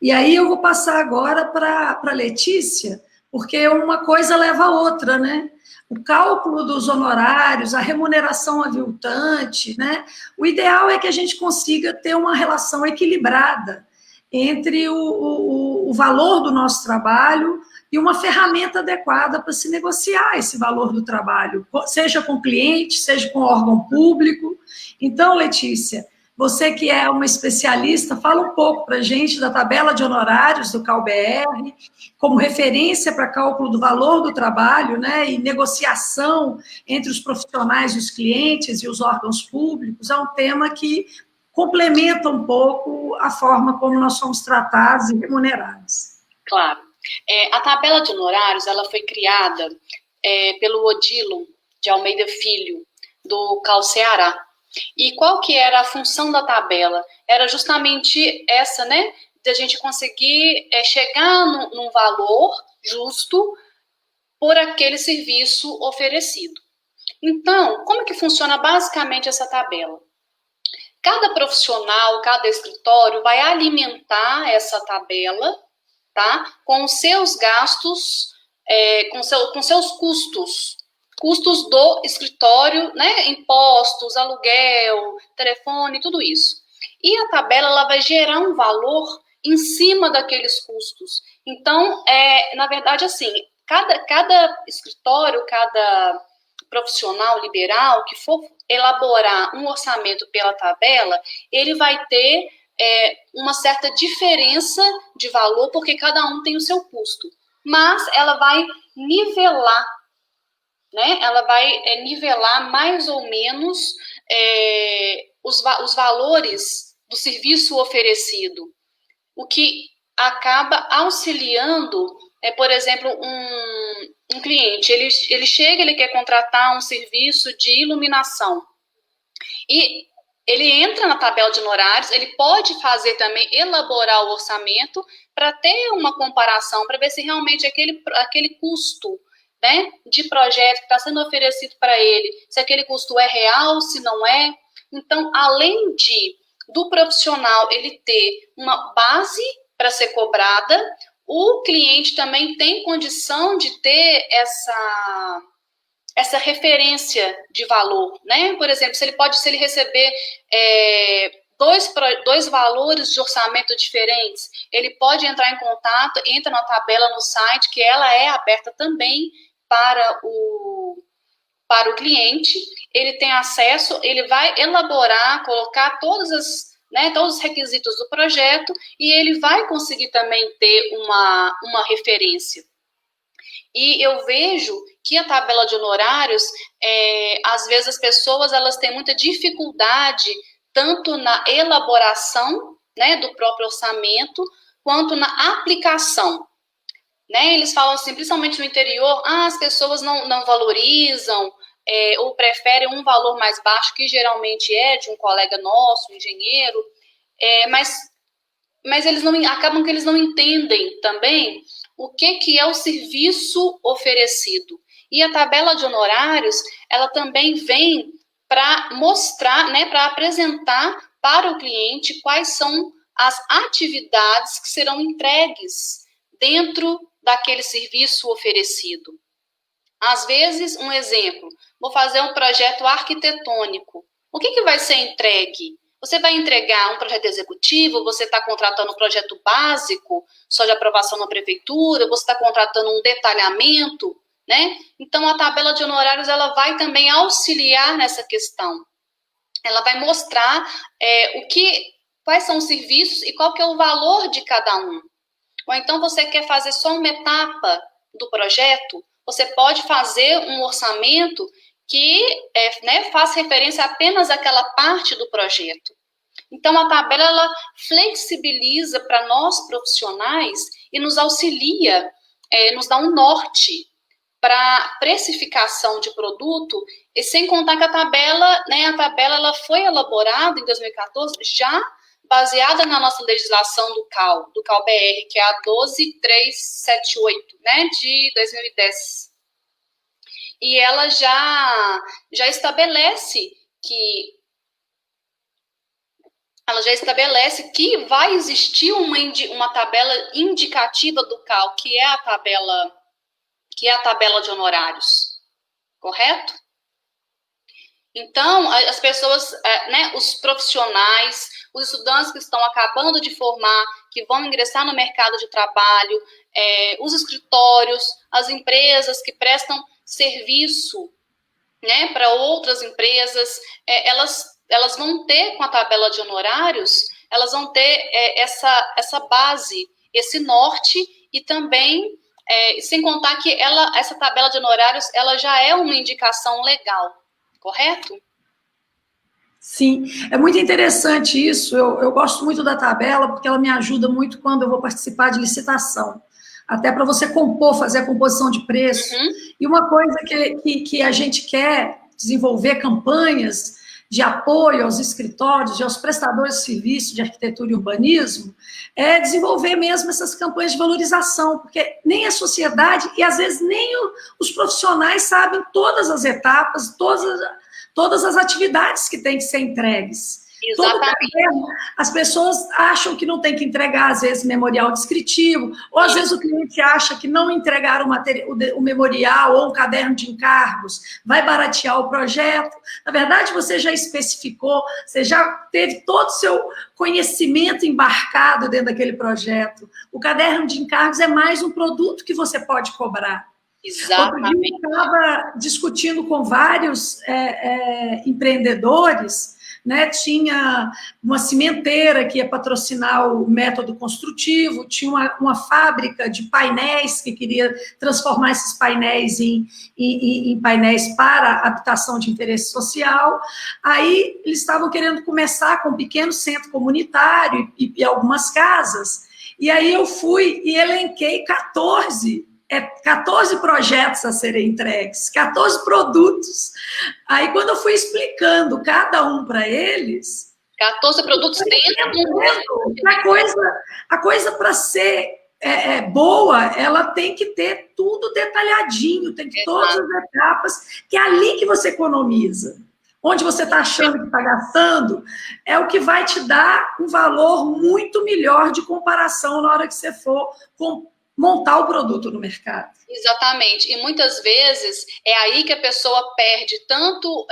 E aí eu vou passar agora para a Letícia, porque uma coisa leva a outra, né? O cálculo dos honorários, a remuneração aviltante, né? O ideal é que a gente consiga ter uma relação equilibrada entre o valor do nosso trabalho e uma ferramenta adequada para se negociar esse valor do trabalho, seja com cliente, seja com órgão público. Então, Letícia, você que é uma especialista, fala um pouco para a gente da tabela de honorários do CalBR, como referência para cálculo do valor do trabalho, né, e negociação entre os profissionais, os clientes e os órgãos públicos. É um tema que complementa um pouco a forma como nós somos tratados e remunerados. Claro. A tabela de honorários, ela foi criada pelo Odilo de Almeida Filho, do Cal Ceará. E qual que era a função da tabela? Era justamente essa, né, de a gente conseguir chegar num valor justo por aquele serviço oferecido. Então, como que funciona basicamente essa tabela? Cada profissional, cada escritório vai alimentar essa tabela, tá, com os seus gastos, com seus custos do escritório, né, impostos, aluguel, telefone, tudo isso. E a tabela ela vai gerar um valor em cima daqueles custos. Então, na verdade, assim, cada escritório, cada profissional liberal que for elaborar um orçamento pela tabela, ele vai ter uma certa diferença de valor, porque cada um tem o seu custo. Mas ela vai nivelar, né? Ela vai nivelar mais ou menos os valores do serviço oferecido, o que acaba auxiliando, por exemplo, um cliente, ele chega, ele quer contratar um serviço de iluminação, e ele entra na tabela de honorários, ele pode fazer também, elaborar o orçamento para ter uma comparação, para ver se realmente aquele custo, né, de projeto que está sendo oferecido para ele, se aquele custo é real, se não é. Então, além do profissional ele ter uma base para ser cobrada, o cliente também tem condição de ter essa referência de valor, né? Por exemplo, se ele receber dois valores de orçamento diferentes, ele pode entrar em contato, entra na tabela no site, que ela é aberta também para o cliente, ele tem acesso, ele vai elaborar, colocar todos os requisitos do projeto, e ele vai conseguir também ter uma referência. E eu vejo que a tabela de honorários, às vezes as pessoas elas têm muita dificuldade tanto na elaboração, né, do próprio orçamento, quanto na aplicação. Né? Eles falam assim, principalmente no interior, as pessoas não valorizam ou preferem um valor mais baixo, que geralmente é de um colega nosso, um engenheiro, mas eles acabam que eles não entendem também o que é o serviço oferecido. E a tabela de honorários, ela também vem para mostrar, né, para apresentar para o cliente quais são as atividades que serão entregues dentro daquele serviço oferecido. Às vezes, um exemplo, vou fazer um projeto arquitetônico. O que vai ser entregue? Você vai entregar um projeto executivo, você está contratando um projeto básico, só de aprovação na prefeitura, você está contratando um detalhamento, né? Então, a tabela de honorários ela vai também auxiliar nessa questão. Ela vai mostrar quais são os serviços e qual que é o valor de cada um. Ou então você quer fazer só uma etapa do projeto, você pode fazer um orçamento que faz referência apenas àquela parte do projeto. Então, a tabela ela flexibiliza para nós profissionais e nos auxilia, nos dá um norte para precificação de produto, e sem contar que a tabela ela foi elaborada em 2014 já baseada na nossa legislação do CalBR, que é a 12378, né, de 2010. E ela já estabelece que vai existir uma tabela indicativa do CAL, que é a tabela de honorários, correto? Então, as pessoas, os profissionais, os estudantes que estão acabando de formar, que vão ingressar no mercado de trabalho, os escritórios, as empresas que prestam serviço, né, para outras empresas, elas vão ter, com a tabela de honorários, elas vão ter essa base, esse norte, e também, sem contar que essa tabela de honorários, ela já é uma indicação legal, correto? Sim, é muito interessante isso. Eu gosto muito da tabela, porque ela me ajuda muito quando eu vou participar de licitação. Até para você compor, fazer a composição de preço. Uhum. E uma coisa que a gente quer desenvolver campanhas de apoio aos escritórios e aos prestadores de serviço de arquitetura e urbanismo, é desenvolver mesmo essas campanhas de valorização, porque nem a sociedade e às vezes nem os profissionais sabem todas as etapas, todas as atividades que têm que ser entregues. Exatamente. As pessoas acham que não tem que entregar, às vezes, memorial descritivo, ou às vezes o cliente acha que não entregar o memorial ou um caderno de encargos vai baratear o projeto. Na verdade, você já especificou, você já teve todo o seu conhecimento embarcado dentro daquele projeto. O caderno de encargos é mais um produto que você pode cobrar. Exatamente. Eu estava discutindo com vários empreendedores, né? Tinha uma cimenteira que ia patrocinar o método construtivo, tinha uma fábrica de painéis que queria transformar esses painéis em painéis para habitação de interesse social. Aí eles estavam querendo começar com um pequeno centro comunitário e algumas casas. E aí eu fui e elenquei 14 projetos a serem entregues, 14 produtos. Aí, quando eu fui explicando cada um para eles... 14 produtos dentro. A coisa para ser boa, ela tem que ter tudo detalhadinho, tem que ter todas as etapas, que é ali que você economiza. Onde você está achando que está gastando, é o que vai te dar um valor muito melhor de comparação na hora que você for montar o produto no mercado. Exatamente. E muitas vezes é aí que a pessoa perde tanto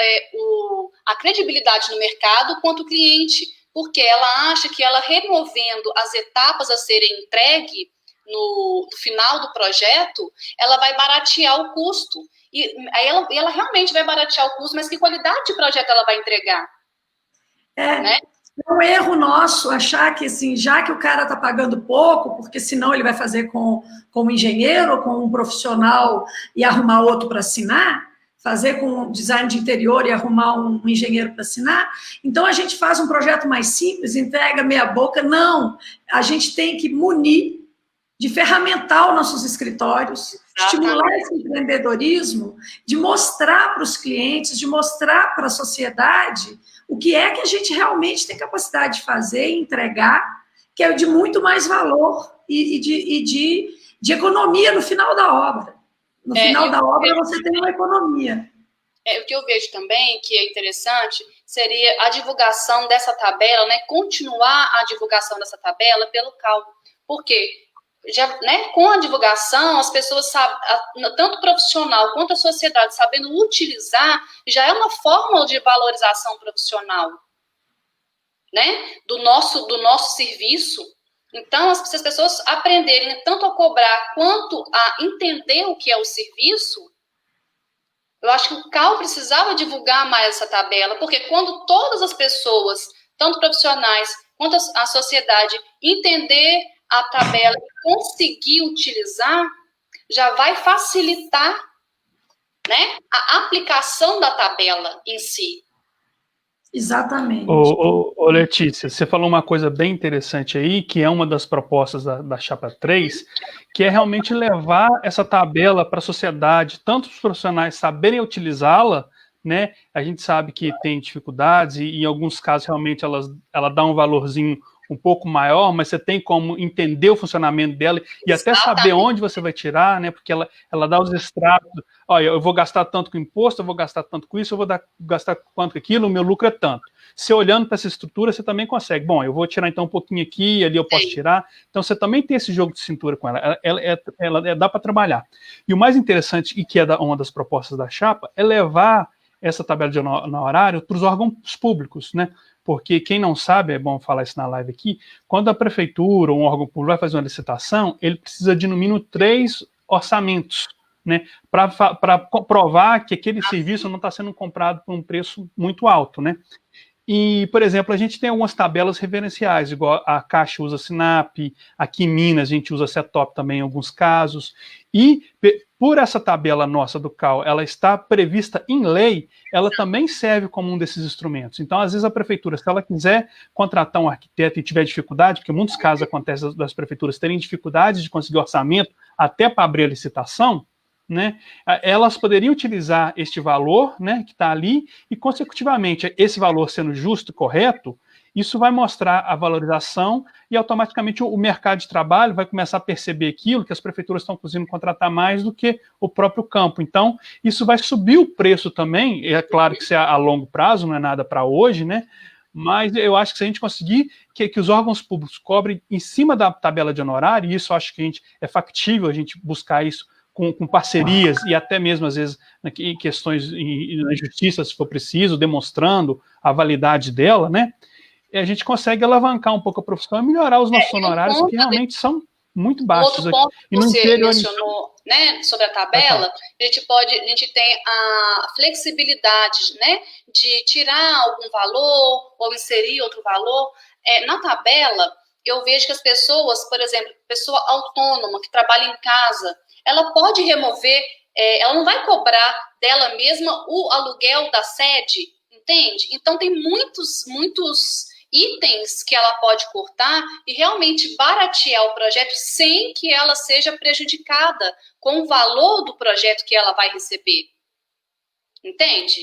a credibilidade no mercado quanto o cliente, porque ela acha que ela removendo as etapas a serem entregue no final do projeto, ela vai baratear o custo. E aí ela realmente vai baratear o custo, mas que qualidade de projeto ela vai entregar? Né? É um erro nosso achar que, assim, já que o cara está pagando pouco, porque senão ele vai fazer com um engenheiro ou com um profissional e arrumar outro para assinar, fazer com design de interior e arrumar um engenheiro para assinar, então a gente faz um projeto mais simples, entrega meia boca. Não, a gente tem que munir de ferramental nossos escritórios, estimular esse empreendedorismo, de mostrar para os clientes, de mostrar para a sociedade o que é que a gente realmente tem capacidade de fazer e entregar, que é de muito mais valor e de economia no final da obra. No final da obra você tem uma economia. O que eu vejo também, que é interessante, seria a divulgação dessa tabela, né? Continuar a divulgação dessa tabela pelo CAL. Por quê? Já, né, com a divulgação, as pessoas sabem, tanto o profissional quanto a sociedade sabendo utilizar, já é uma forma de valorização profissional, né, do nosso serviço. Então, se as pessoas aprenderem tanto a cobrar quanto a entender o que é o serviço, eu acho que o CAL precisava divulgar mais essa tabela, porque quando todas as pessoas, tanto profissionais quanto a sociedade, entender a tabela e conseguir utilizar, já vai facilitar, né, a aplicação da tabela em si. Exatamente. Ô Letícia, você falou uma coisa bem interessante aí, que é uma das propostas da Chapa 3, que é realmente levar essa tabela para a sociedade, tanto os profissionais saberem utilizá-la, né? A gente sabe que tem dificuldades e em alguns casos realmente ela dá um valorzinho um pouco maior, mas você tem como entender o funcionamento dela e até saber onde você vai tirar, né? Porque ela dá os extratos. Olha, eu vou gastar tanto com imposto, eu vou gastar tanto com isso, eu vou gastar quanto com aquilo, o meu lucro é tanto. Você olhando para essa estrutura, você também consegue. Bom, eu vou tirar então um pouquinho aqui, ali eu posso tirar. Então você também tem esse jogo de cintura com ela. Ela dá para trabalhar. E o mais interessante, e que é uma das propostas da chapa, é levar essa tabela de horário para os órgãos públicos, né? Porque quem não sabe, é bom falar isso na live aqui, quando a prefeitura ou um órgão público vai fazer uma licitação, ele precisa de no mínimo 3 orçamentos, né, para provar que aquele serviço não está sendo comprado por um preço muito alto, né? E, por exemplo, a gente tem algumas tabelas referenciais, igual a Caixa usa Sinap, aqui em Minas a gente usa Setop também em alguns casos, e por essa tabela nossa do CAL, ela está prevista em lei, ela também serve como um desses instrumentos. Então, às vezes a prefeitura, se ela quiser contratar um arquiteto e tiver dificuldade, porque em muitos casos acontece das prefeituras terem dificuldades de conseguir orçamento até para abrir a licitação, né, elas poderiam utilizar este valor, né, que está ali, e consecutivamente esse valor sendo justo e correto, isso vai mostrar a valorização e automaticamente o mercado de trabalho vai começar a perceber aquilo, que as prefeituras estão conseguindo contratar mais do que o próprio campo. Então, isso vai subir o preço também, é claro que isso é a longo prazo, não é nada para hoje, né, mas eu acho que se a gente conseguir que os órgãos públicos cobrem em cima da tabela de honorário, e isso eu acho que é factível a gente buscar isso com parcerias e até mesmo, às vezes, em questões na justiça, se for preciso, demonstrando a validade dela, né? E a gente consegue alavancar um pouco a profissão e melhorar os nossos honorários, que realmente são muito baixos. Outro ponto e que no você interior, mencionou, né, sobre a tabela, a gente tem a flexibilidade, né, de tirar algum valor ou inserir outro valor. Na tabela, eu vejo que as pessoas, por exemplo, pessoa autônoma que trabalha em casa, ela pode remover, ela não vai cobrar dela mesma o aluguel da sede, entende? Então, tem muitos itens que ela pode cortar e realmente baratear o projeto sem que ela seja prejudicada com o valor do projeto que ela vai receber. Entende?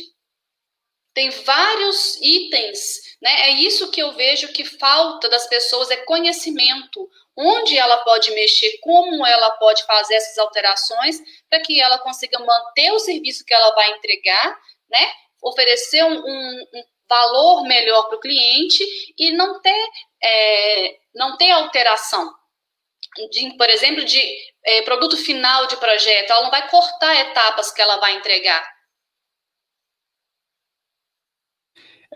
Tem vários itens, né? É isso que eu vejo que falta das pessoas, é conhecimento. Onde ela pode mexer, como ela pode fazer essas alterações para que ela consiga manter o serviço que ela vai entregar, né? Oferecer um valor melhor para o cliente e não ter alteração. Por exemplo, de produto final de projeto, ela não vai cortar etapas que ela vai entregar.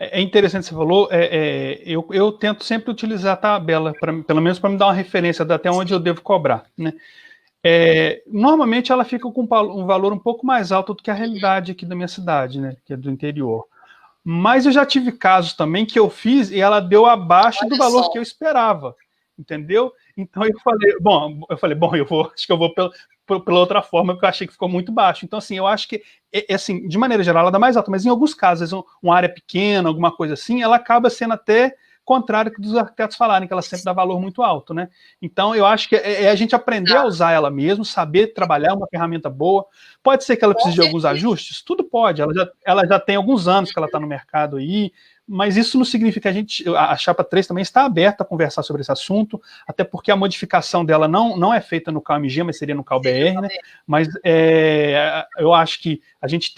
É interessante que você falou, eu tento sempre utilizar a tabela, pelo menos para me dar uma referência de até onde eu devo cobrar, né? Normalmente ela fica com um valor um pouco mais alto do que a realidade aqui da minha cidade, né, que é do interior. Mas eu já tive casos também que eu fiz e ela deu abaixo do valor que eu esperava, entendeu? Então eu falei, acho que eu vou pela outra forma, porque eu achei que ficou muito baixo. Então, assim, eu acho que, assim, de maneira geral, ela dá mais alta, mas em alguns casos, uma área pequena, alguma coisa assim, ela acaba sendo até contrário que dos arquitetos falarem, que ela sempre dá valor muito alto, né? Então, eu acho que é a gente aprender a usar ela mesmo, saber trabalhar uma ferramenta boa. Pode ser que ela precise de alguns ajustes? Tudo pode. Ela já tem alguns anos que ela está no mercado aí, mas isso não significa a Chapa 3 também está aberta a conversar sobre esse assunto, até porque a modificação dela não é feita no CAL-MG, mas seria no CAL-BR, né? Mas eu acho que a gente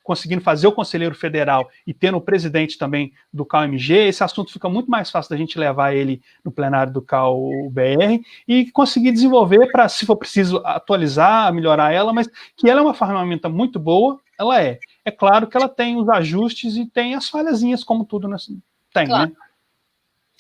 conseguindo fazer o conselheiro federal e tendo o presidente também do CAL-MG, esse assunto fica muito mais fácil da gente levar ele no plenário do CAL-BR e conseguir desenvolver para, se for preciso, atualizar, melhorar ela, mas que ela é uma ferramenta muito boa, ela é. É claro que ela tem os ajustes e tem as falhazinhas, como tudo tem, claro, né?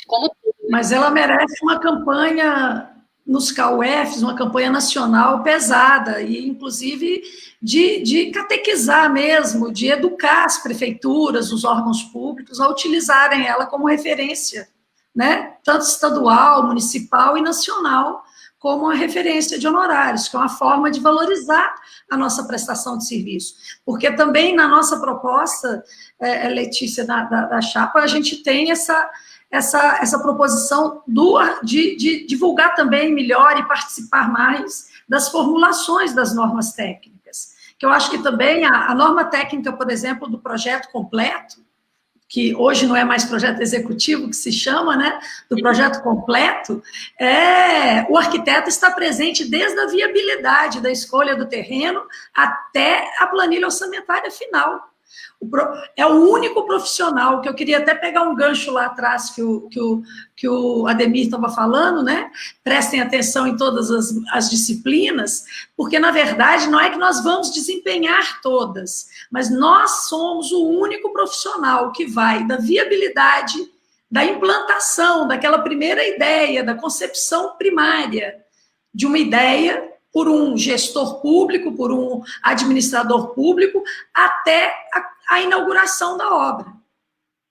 Como tudo. Mas ela merece uma campanha nos CAUFs, uma campanha nacional pesada, e inclusive de catequizar mesmo, de educar as prefeituras, os órgãos públicos a utilizarem ela como referência, né? Tanto estadual, municipal e nacional, como a referência de honorários, que é uma forma de valorizar a nossa prestação de serviço. Porque também na nossa proposta, Letícia, da Chapa, a gente tem essa proposição de divulgar também melhor e participar mais das formulações das normas técnicas. Que eu acho que também a norma técnica, por exemplo, do projeto completo, que hoje não é mais projeto executivo, que se chama, né, do projeto completo, o arquiteto está presente desde a viabilidade da escolha do terreno até a planilha orçamentária final. É o único profissional, que eu queria até pegar um gancho lá atrás que o Ademir estava falando, né? Prestem atenção em todas as disciplinas, porque, na verdade, não é que nós vamos desempenhar todas, mas nós somos o único profissional que vai da viabilidade, da implantação, daquela primeira ideia, da concepção primária de uma ideia, por um gestor público, por um administrador público, até a inauguração da obra,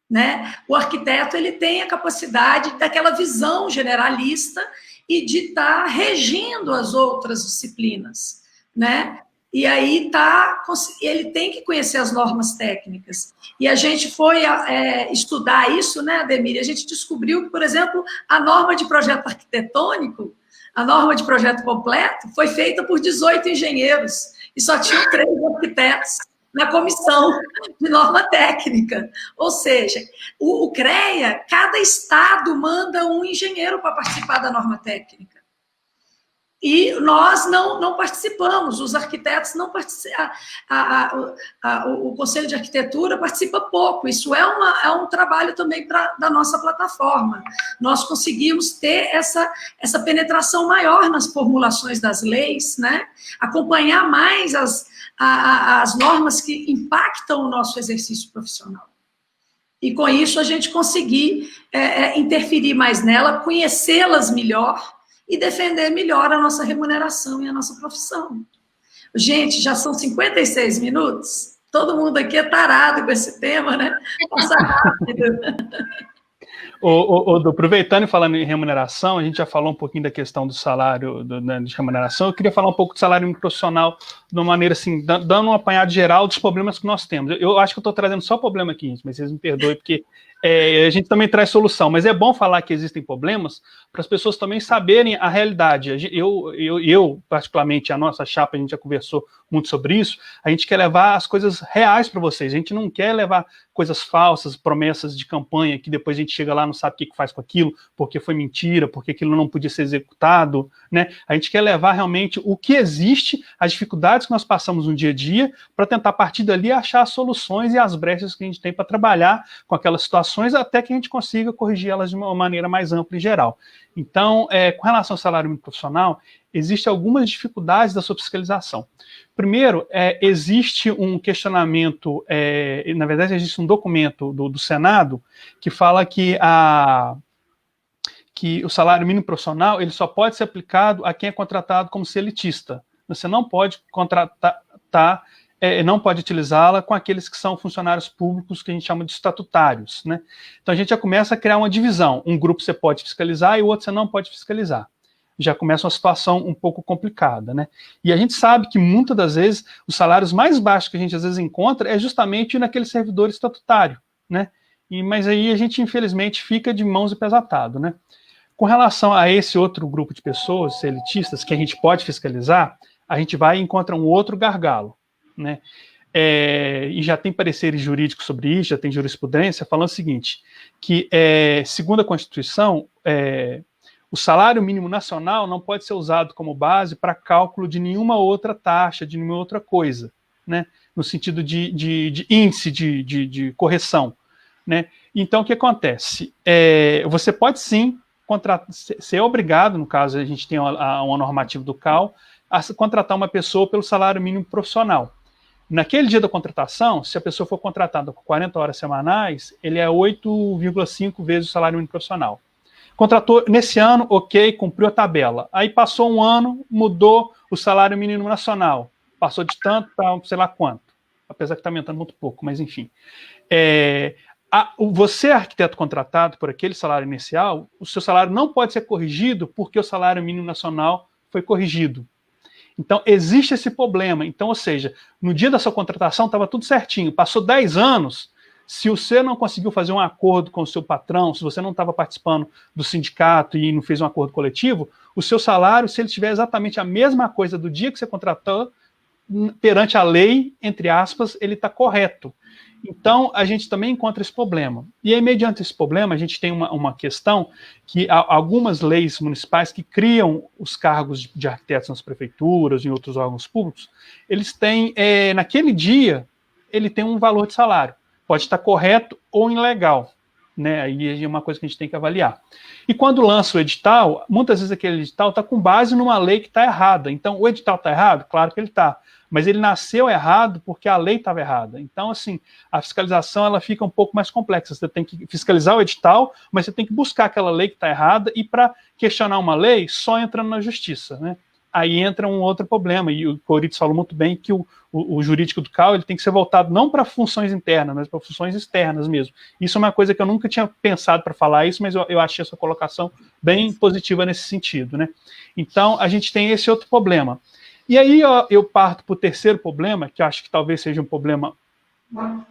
né? O arquiteto, ele tem a capacidade daquela visão generalista e de estar regendo as outras disciplinas, né? E aí ele tem que conhecer as normas técnicas. E a gente foi estudar isso, né, Ademir? A gente descobriu que, por exemplo, a norma de projeto arquitetônico, a norma de projeto completo, foi feita por 18 engenheiros e só tinham 3 arquitetos na comissão de norma técnica. Ou seja, o CREA, cada estado manda um engenheiro para participar da norma técnica. E nós não participamos, os arquitetos não participam, o Conselho de Arquitetura participa pouco. Isso é um trabalho também da nossa plataforma. Nós conseguimos ter essa penetração maior nas formulações das leis, né? Acompanhar mais as normas que impactam o nosso exercício profissional. E com isso a gente conseguir interferir mais nela, conhecê-las melhor, e defender melhor a nossa remuneração e a nossa profissão. Gente, já são 56 minutos. Todo mundo aqui é tarado com esse tema, né? Passa rápido. Aproveitando e falando em remuneração, a gente já falou um pouquinho da questão do salário, de remuneração. Eu queria falar um pouco do salário profissional de uma maneira assim, dando um apanhado geral dos problemas que nós temos. Eu acho que eu estou trazendo só problema aqui, mas vocês me perdoem, porque a gente também traz solução. Mas é bom falar que existem problemas para as pessoas também saberem a realidade. Eu, particularmente, a nossa chapa, a gente já conversou muito sobre isso, a gente quer levar as coisas reais para vocês. A gente não quer levar coisas falsas, promessas de campanha, que depois a gente chega lá e não sabe o que faz com aquilo, porque foi mentira, porque aquilo não podia ser executado, né? A gente quer levar realmente o que existe, as dificuldades que nós passamos no dia a dia, para tentar, a partir dali, achar as soluções e as brechas que a gente tem para trabalhar com aquelas situações, até que a gente consiga corrigir elas de uma maneira mais ampla e geral. Então, com relação ao salário mínimo profissional, existem algumas dificuldades da sua fiscalização. Primeiro, existe um questionamento, na verdade, existe um documento do Senado que fala que o salário mínimo profissional ele só pode ser aplicado a quem é contratado como seletista. Você não pode contratar, não pode utilizá-la com aqueles que são funcionários públicos que a gente chama de estatutários, né? Então a gente já começa a criar uma divisão. Um grupo você pode fiscalizar e o outro você não pode fiscalizar. Já começa uma situação um pouco complicada, né? E a gente sabe que muitas das vezes os salários mais baixos que a gente às vezes encontra é justamente naquele servidor estatutário, né? Mas aí a gente infelizmente fica de mãos e pés atados, né? Com relação a esse outro grupo de pessoas, elitistas, que a gente pode fiscalizar, a gente vai e encontra um outro gargalo, né? E já tem pareceres jurídicos sobre isso, já tem jurisprudência falando o seguinte, que segundo a Constituição, o salário mínimo nacional não pode ser usado como base para cálculo de nenhuma outra taxa, de nenhuma outra coisa, né? No sentido de índice de correção, né? Então, o que acontece? Você pode sim ser obrigado, no caso, a gente tem uma normativa do CAL, a contratar uma pessoa pelo salário mínimo profissional. Naquele dia da contratação, se a pessoa for contratada por 40 horas semanais, ele é 8,5 vezes o salário mínimo profissional. Contratou nesse ano, ok, cumpriu a tabela. Aí passou um ano, mudou o salário mínimo nacional. Passou de tanto para sei lá quanto. Apesar que está aumentando muito pouco, mas enfim. Você, arquiteto contratado por aquele salário inicial, o seu salário não pode ser corrigido porque o salário mínimo nacional foi corrigido. Então, existe esse problema. Então, ou seja, no dia da sua contratação estava tudo certinho. Passou 10 anos, se você não conseguiu fazer um acordo com o seu patrão, se você não estava participando do sindicato e não fez um acordo coletivo, o seu salário, se ele tiver exatamente a mesma coisa do dia que você contratou, perante a lei, entre aspas, ele está correto. Então, a gente também encontra esse problema. E aí, mediante esse problema, a gente tem uma questão que algumas leis municipais que criam os cargos de arquitetos nas prefeituras e em outros órgãos públicos, eles têm, naquele dia, ele tem um valor de salário. Pode estar correto ou ilegal, né? Aí é uma coisa que a gente tem que avaliar. E quando lança o edital, muitas vezes aquele edital está com base numa lei que está errada. Então, o edital está errado? Claro que ele está. Mas ele nasceu errado porque a lei estava errada. Então, assim, a fiscalização ela fica um pouco mais complexa. Você tem que fiscalizar o edital, mas você tem que buscar aquela lei que está errada, e para questionar uma lei, só entrando na justiça, né? Aí entra um outro problema, e o Corites falou muito bem que o jurídico do CAU ele tem que ser voltado não para funções internas, mas para funções externas mesmo. Isso é uma coisa que eu nunca tinha pensado para falar isso, mas eu achei essa colocação bem positiva nesse sentido, né? Então, a gente tem esse outro problema. E aí eu parto para o terceiro problema, que eu acho que talvez seja um problema,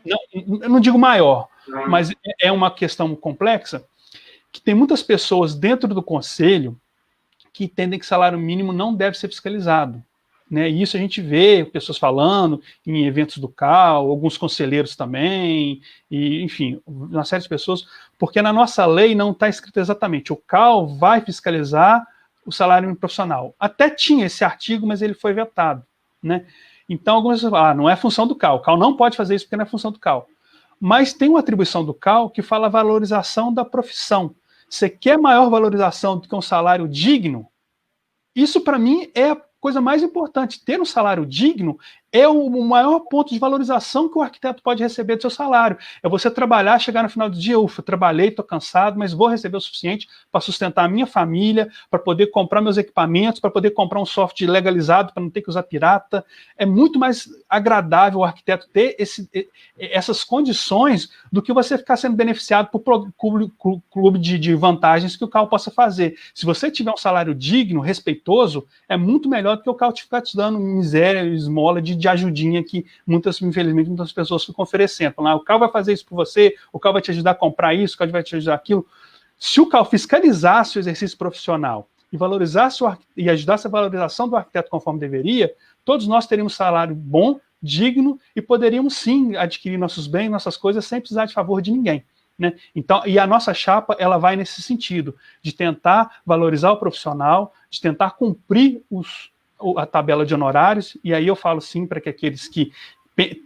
eu não digo maior, mas é uma questão complexa, que tem muitas pessoas dentro do conselho que entendem que salário mínimo não deve ser fiscalizado, né? E isso a gente vê pessoas falando em eventos do CAU, alguns conselheiros também, e, enfim, uma série de pessoas, porque na nossa lei não está escrito exatamente, o CAU vai fiscalizar o salário mínimo profissional. Até tinha esse artigo, mas ele foi vetado, né? Então, algumas pessoas falam, não é função do CAU. O CAU não pode fazer isso porque não é função do CAU. Mas tem uma atribuição do CAU que fala valorização da profissão. Você quer maior valorização do que um salário digno? Isso, para mim, é a coisa mais importante. Ter um salário digno é o maior ponto de valorização que o arquiteto pode receber do seu salário. É você trabalhar, chegar no final do dia, ufa, trabalhei, estou cansado, mas vou receber o suficiente para sustentar a minha família, para poder comprar meus equipamentos, para poder comprar um software legalizado, para não ter que usar pirata. É muito mais agradável o arquiteto ter essas condições do que você ficar sendo beneficiado por clube de vantagens que o CAU possa fazer. Se você tiver um salário digno, respeitoso, é muito melhor do que o CAU ficar te dando miséria, esmola de ajudinha que infelizmente, muitas pessoas ficam oferecendo. Falando, o CAU vai fazer isso por você, o CAU vai te ajudar a comprar isso, o CAU vai te ajudar aquilo. Se o CAU fiscalizasse o exercício profissional e valorizasse e ajudasse a valorização do arquiteto conforme deveria, todos nós teríamos salário bom, digno, e poderíamos sim adquirir nossos bens, nossas coisas, sem precisar de favor de ninguém, né? Então, e a nossa chapa, ela vai nesse sentido, de tentar valorizar o profissional, de tentar cumprir a tabela de honorários, e aí eu falo sim para que aqueles que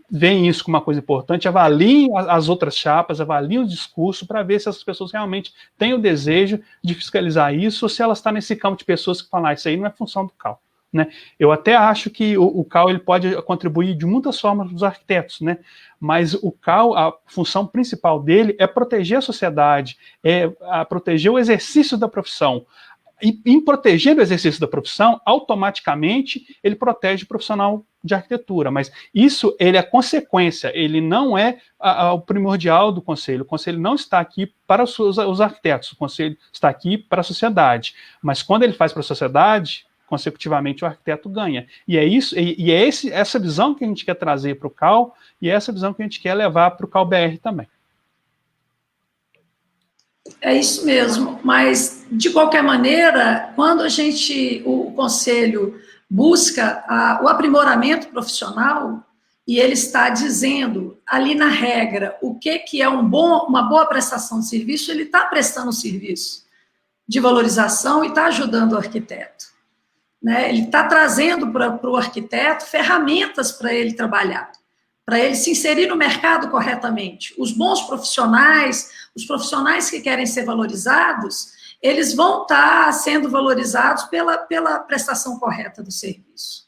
veem isso como uma coisa importante, avaliem as outras chapas, avaliem o discurso para ver se essas pessoas realmente têm o desejo de fiscalizar isso, ou se elas estão nesse campo de pessoas que falam, isso aí não é função do CAU, né? Eu até acho que o CAU ele pode contribuir de muitas formas para os arquitetos, né? Mas o CAU, a função principal dele é proteger a sociedade, proteger o exercício da profissão. E em proteger o exercício da profissão, automaticamente ele protege o profissional de arquitetura, mas isso ele é consequência, ele não é o primordial do conselho. O conselho não está aqui para os arquitetos, o conselho está aqui para a sociedade, mas quando ele faz para a sociedade, consecutivamente o arquiteto ganha. E é isso, essa visão que a gente quer trazer para o CAU, e essa visão que a gente quer levar para o CAU-BR também. É isso mesmo, mas de qualquer maneira, quando o conselho busca o aprimoramento profissional, e ele está dizendo ali na regra o que é uma boa prestação de serviço, ele está prestando um serviço de valorização e está ajudando o arquiteto, né? Ele está trazendo para o arquiteto ferramentas para ele trabalhar, para ele se inserir no mercado corretamente. Os bons profissionais, os profissionais que querem ser valorizados, eles vão estar sendo valorizados pela prestação correta do serviço.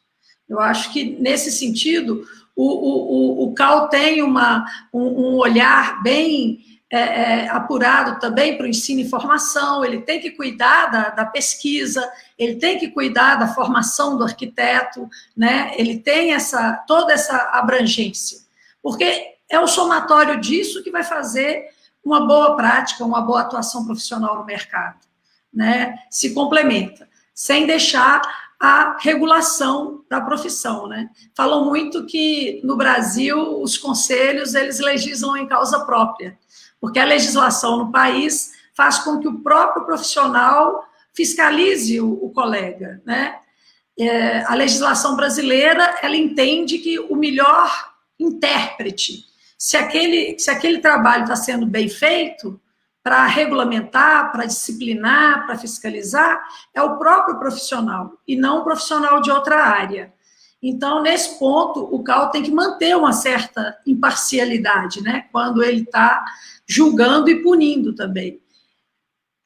Eu acho que, nesse sentido, o CAU tem um olhar bem apurado também para o ensino e formação, ele tem que cuidar da pesquisa, ele tem que cuidar da formação do arquiteto, né? Ele tem toda essa abrangência, porque é o somatório disso que vai fazer uma boa prática, uma boa atuação profissional no mercado, né? Se complementa, sem deixar a regulação da profissão, né? Falam muito que no Brasil os conselhos eles legislam em causa própria, porque a legislação no país faz com que o próprio profissional fiscalize o colega, né? A legislação brasileira, ela entende que o melhor intérprete, se aquele trabalho está sendo bem feito, para regulamentar, para disciplinar, para fiscalizar, é o próprio profissional, e não um profissional de outra área. Então, nesse ponto, o CAL tem que manter uma certa imparcialidade, né? Quando ele está julgando e punindo também.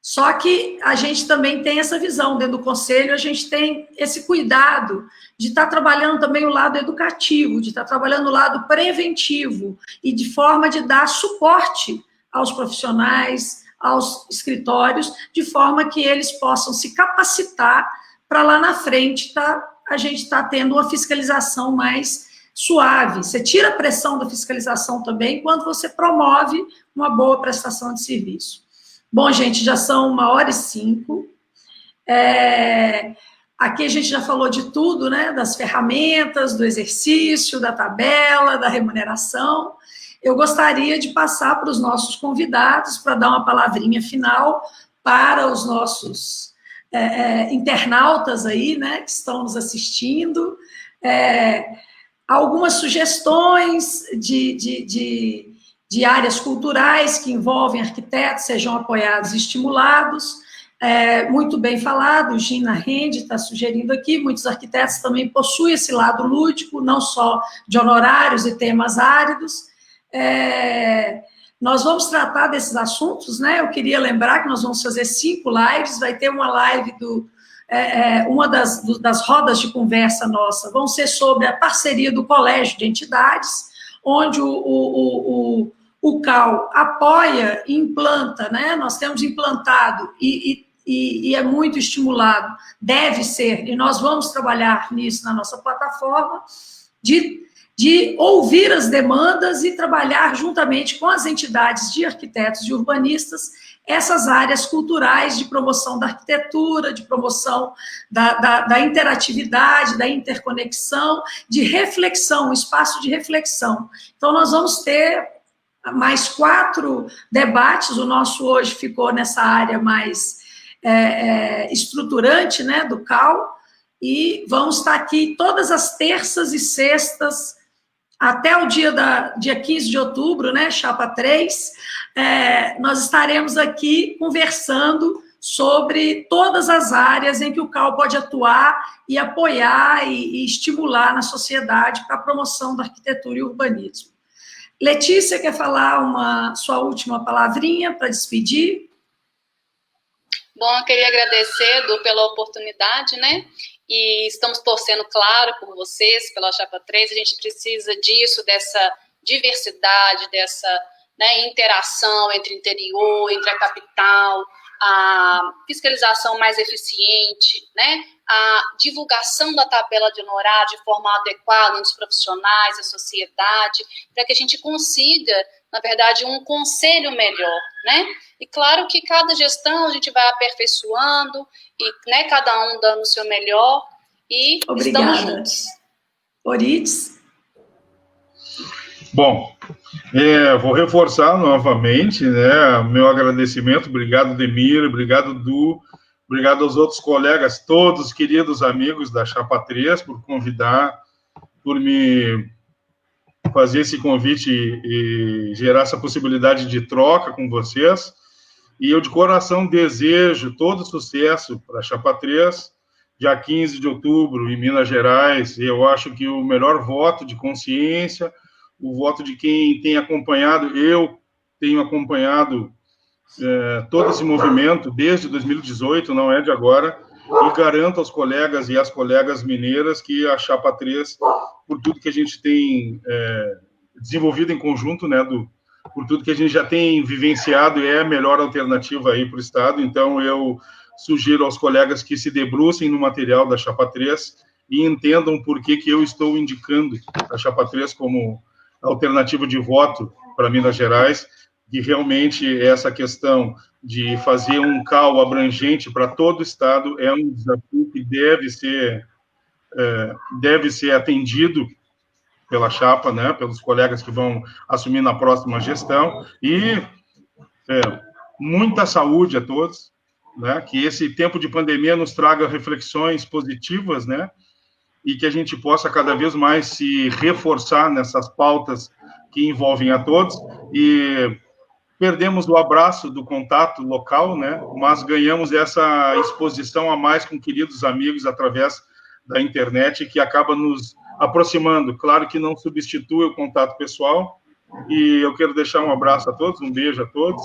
Só que a gente também tem essa visão dentro do conselho, a gente tem esse cuidado de estar trabalhando também o lado educativo, de estar trabalhando o lado preventivo e de forma de dar suporte aos profissionais, aos escritórios, de forma que eles possam se capacitar para lá na frente a gente está tendo uma fiscalização mais suave. Você tira a pressão da fiscalização também quando você promove uma boa prestação de serviço. Bom, gente, já são 1h05. Aqui a gente já falou de tudo, né? Das ferramentas, do exercício, da tabela, da remuneração. Eu gostaria de passar para os nossos convidados para dar uma palavrinha final para os nossos internautas aí, né, que estão nos assistindo, algumas sugestões de áreas culturais que envolvem arquitetos, sejam apoiados e estimulados. Muito bem falado, Gina Rende está sugerindo aqui, muitos arquitetos também possuem esse lado lúdico, não só de honorários e temas áridos. Nós vamos tratar desses assuntos, né? Eu queria lembrar que nós vamos fazer 5 lives, vai ter uma live uma das rodas de conversa nossa, vão ser sobre a parceria do Colégio de Entidades, onde o CAL apoia e implanta, né? Nós temos implantado e é muito estimulado, deve ser, e nós vamos trabalhar nisso na nossa plataforma, de ouvir as demandas e trabalhar juntamente com as entidades de arquitetos e urbanistas essas áreas culturais de promoção da arquitetura, de promoção da interatividade, da interconexão, de reflexão, um espaço de reflexão. Então, nós vamos ter mais 4 debates, o nosso hoje ficou nessa área mais estruturante, né, do CAL, e vamos estar aqui todas as terças e sextas, até o dia 15 de outubro, né, Chapa 3, nós estaremos aqui conversando sobre todas as áreas em que o CAL pode atuar e apoiar e estimular na sociedade para a promoção da arquitetura e urbanismo. Letícia, quer falar sua última palavrinha para despedir? Bom, eu queria agradecer, Edu, pela oportunidade, né? E estamos torcendo, claro, por vocês, pela Chapa 3, a gente precisa disso, dessa diversidade, dessa, né, interação entre interior, entre a capital, a fiscalização mais eficiente, né, a divulgação da tabela de honorário de forma adequada entre os profissionais, a sociedade, para que a gente consiga, na verdade, um conselho melhor, né? E claro que cada gestão a gente vai aperfeiçoando, e, né, cada um dando o seu melhor, e obrigada. Estamos juntos. Orides? Bom, vou reforçar novamente, né, meu agradecimento. Obrigado, Demir, obrigado, Du, obrigado aos outros colegas, todos queridos amigos da Chapa 3, por convidar, por me fazer esse convite e gerar essa possibilidade de troca com vocês. E eu, de coração, desejo todo sucesso para a Chapa 3, dia 15 de outubro, em Minas Gerais. Eu acho que o melhor voto de consciência, o voto de quem tem acompanhado, eu tenho acompanhado todo esse movimento desde 2018, não é de agora, e garanto aos colegas e às colegas mineiras que a Chapa 3, por tudo que a gente tem desenvolvido em conjunto, né, por tudo que a gente já tem vivenciado, é a melhor alternativa aí para o Estado. Então, eu sugiro aos colegas que se debrucem no material da Chapa 3 e entendam por que eu estou indicando a Chapa 3 como alternativa de voto para Minas Gerais, e realmente essa questão de fazer um CAL abrangente para todo o Estado é um desafio que deve ser atendido pela Chapa, né, pelos colegas que vão assumir na próxima gestão, e muita saúde a todos, né, que esse tempo de pandemia nos traga reflexões positivas, né, e que a gente possa cada vez mais se reforçar nessas pautas que envolvem a todos, e perdemos o abraço do contato local, né, mas ganhamos essa exposição a mais com queridos amigos através da internet, que acaba nos aproximando. Claro que não substitui o contato pessoal, e eu quero deixar um abraço a todos, um beijo a todos,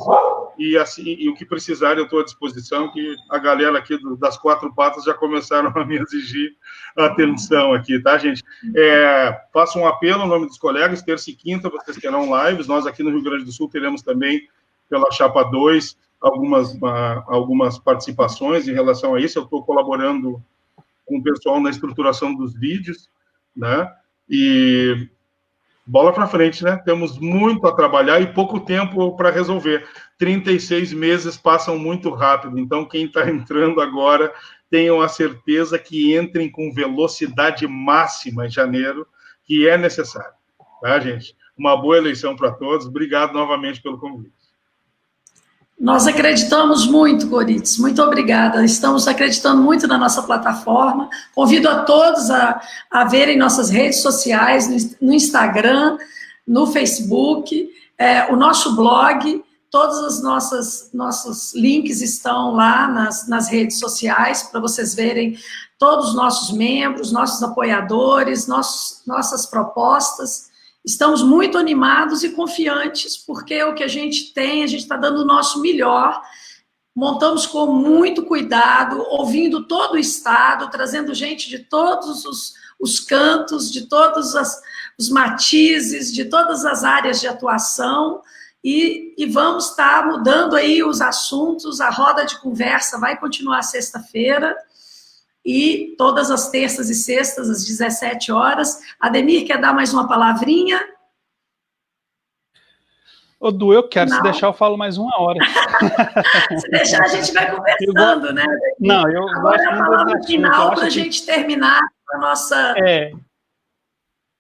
e assim, e o que precisar eu estou à disposição, que a galera aqui das quatro patas já começaram a me exigir atenção aqui, tá, gente? Faço um apelo em nome dos colegas, terça e quinta vocês terão lives, nós aqui no Rio Grande do Sul teremos também, pela Chapa 2, algumas participações em relação a isso. Eu estou colaborando com o pessoal na estruturação dos vídeos, né? E bola para frente, né? Temos muito a trabalhar e pouco tempo para resolver. 36 meses passam muito rápido, então quem está entrando agora, tenham a certeza que entrem com velocidade máxima em janeiro, que é necessário, tá, gente? Uma boa eleição para todos. Obrigado novamente pelo convite. Nós acreditamos muito, Corinthians, muito obrigada. Estamos acreditando muito na nossa plataforma. Convido a todos a verem nossas redes sociais, no Instagram, no Facebook, o nosso blog, todos os nossos links estão lá nas redes sociais, para vocês verem todos os nossos membros, nossos apoiadores, nossas propostas. Estamos muito animados e confiantes, porque o que a gente tem, a gente está dando o nosso melhor, montamos com muito cuidado, ouvindo todo o Estado, trazendo gente de todos os cantos, de todos os matizes, de todas as áreas de atuação, e vamos estar mudando aí os assuntos, a roda de conversa vai continuar sexta-feira, e todas as terças e sextas, às 17 horas. Ademir, quer dar mais uma palavrinha? Ô, Du, eu quero. Se deixar, eu falo mais 1 hora. Se deixar, a gente vai conversando, né? Não, eu agora a palavra final para a gente terminar a nossa...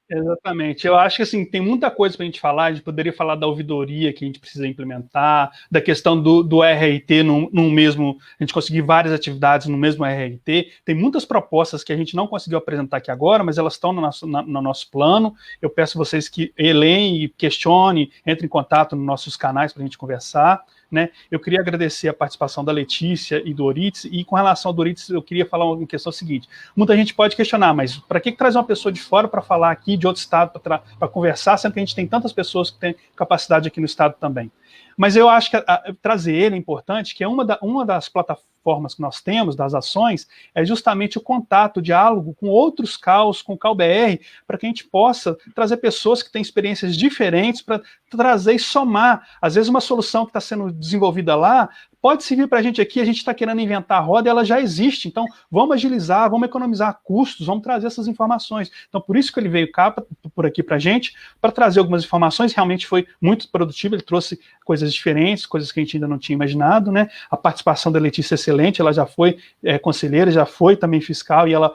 Exatamente. Eu acho que assim, tem muita coisa para a gente falar. A gente poderia falar da ouvidoria que a gente precisa implementar, da questão do RRT no mesmo, a gente conseguir várias atividades no mesmo RRT. Tem muitas propostas que a gente não conseguiu apresentar aqui agora, mas elas estão no nosso plano. Eu peço a vocês que leem e questionem, entrem em contato nos nossos canais para a gente conversar. Né? Eu queria agradecer a participação da Letícia e do Oritz, e com relação ao Oritz, eu queria falar uma questão seguinte: muita gente pode questionar, mas para que trazer uma pessoa de fora para falar aqui, de outro estado, para conversar, sendo que a gente tem tantas pessoas que têm capacidade aqui no estado também? Mas eu acho que trazer ele é importante, que é uma das plataformas que nós temos, das ações, é justamente o contato, o diálogo com outros CAUs, com o CAU-BR, para que a gente possa trazer pessoas que têm experiências diferentes para trazer e somar. Às vezes uma solução que está sendo desenvolvida lá pode servir para a gente aqui, a gente está querendo inventar a roda e ela já existe, então vamos agilizar, vamos economizar custos, vamos trazer essas informações. Então por isso que ele veio cá, por aqui para a gente, para trazer algumas informações. Realmente foi muito produtivo, ele trouxe coisas diferentes, coisas que a gente ainda não tinha imaginado, né? A participação da Letícia é excelente, ela já foi conselheira, já foi também fiscal, e ela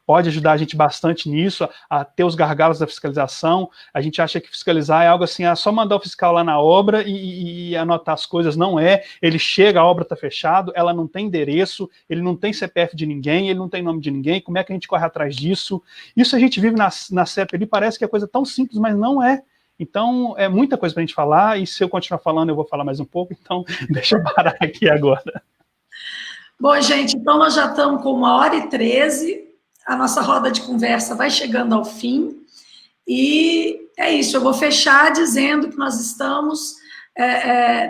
pode ajudar a gente bastante nisso, a ter os gargalos da fiscalização. A gente acha que fiscalizar é algo assim, só mandar o fiscal lá na obra e anotar as coisas. Não é. Ele chega, a obra está fechada, ela não tem endereço, ele não tem CPF de ninguém, ele não tem nome de ninguém. Como é que a gente corre atrás disso? Isso a gente vive na CEP ali, parece que é coisa tão simples, mas não é. Então, é muita coisa para a gente falar, e se eu continuar falando, eu vou falar mais um pouco, então deixa eu parar aqui agora. Bom, gente, então nós já estamos com 1h13, a nossa roda de conversa vai chegando ao fim, e é isso, eu vou fechar dizendo que nós estamos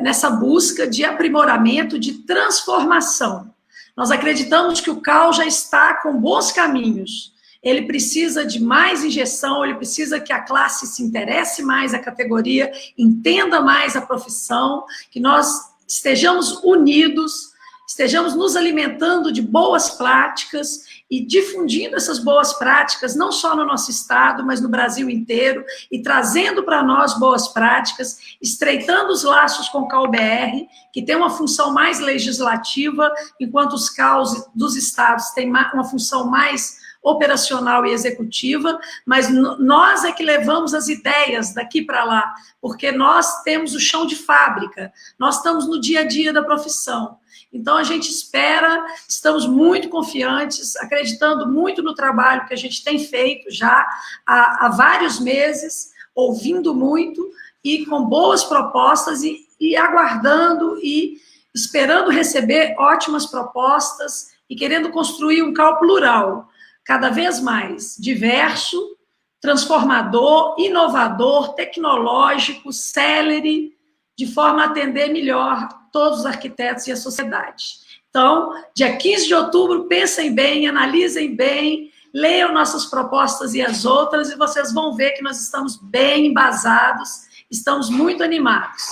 nessa busca de aprimoramento, de transformação. Nós acreditamos que o CAU já está com bons caminhos, ele precisa de mais injeção, ele precisa que a classe se interesse mais à categoria, entenda mais a profissão, que nós estejamos unidos, estejamos nos alimentando de boas práticas e difundindo essas boas práticas, não só no nosso estado, mas no Brasil inteiro, e trazendo para nós boas práticas, estreitando os laços com o CAU-BR, que tem uma função mais legislativa, enquanto os CAUs dos estados têm uma função mais operacional e executiva, mas nós é que levamos as ideias daqui para lá, porque nós temos o chão de fábrica, nós estamos no dia a dia da profissão. Então, a gente espera, estamos muito confiantes, acreditando muito no trabalho que a gente tem feito já há vários meses, ouvindo muito e com boas propostas e aguardando e esperando receber ótimas propostas e querendo construir um CAU plural, cada vez mais diverso, transformador, inovador, tecnológico, célere, de forma a atender melhor todos os arquitetos e a sociedade. Então, dia 15 de outubro, pensem bem, analisem bem, leiam nossas propostas e as outras, e vocês vão ver que nós estamos bem embasados, estamos muito animados.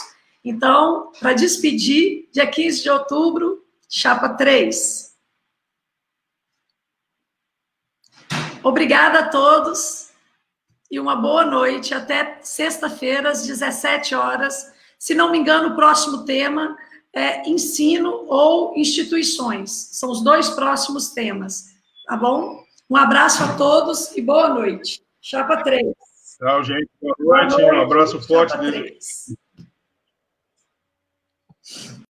Então, para despedir, dia 15 de outubro, Chapa 3. Obrigada a todos e uma boa noite. Até sexta-feira, às 17 horas. Se não me engano, o próximo tema é ensino ou instituições. São os 2 próximos temas. Tá bom? Um abraço a todos e boa noite. Chapa 3. Tchau, gente. Boa noite. Um abraço forte. Chapa 3.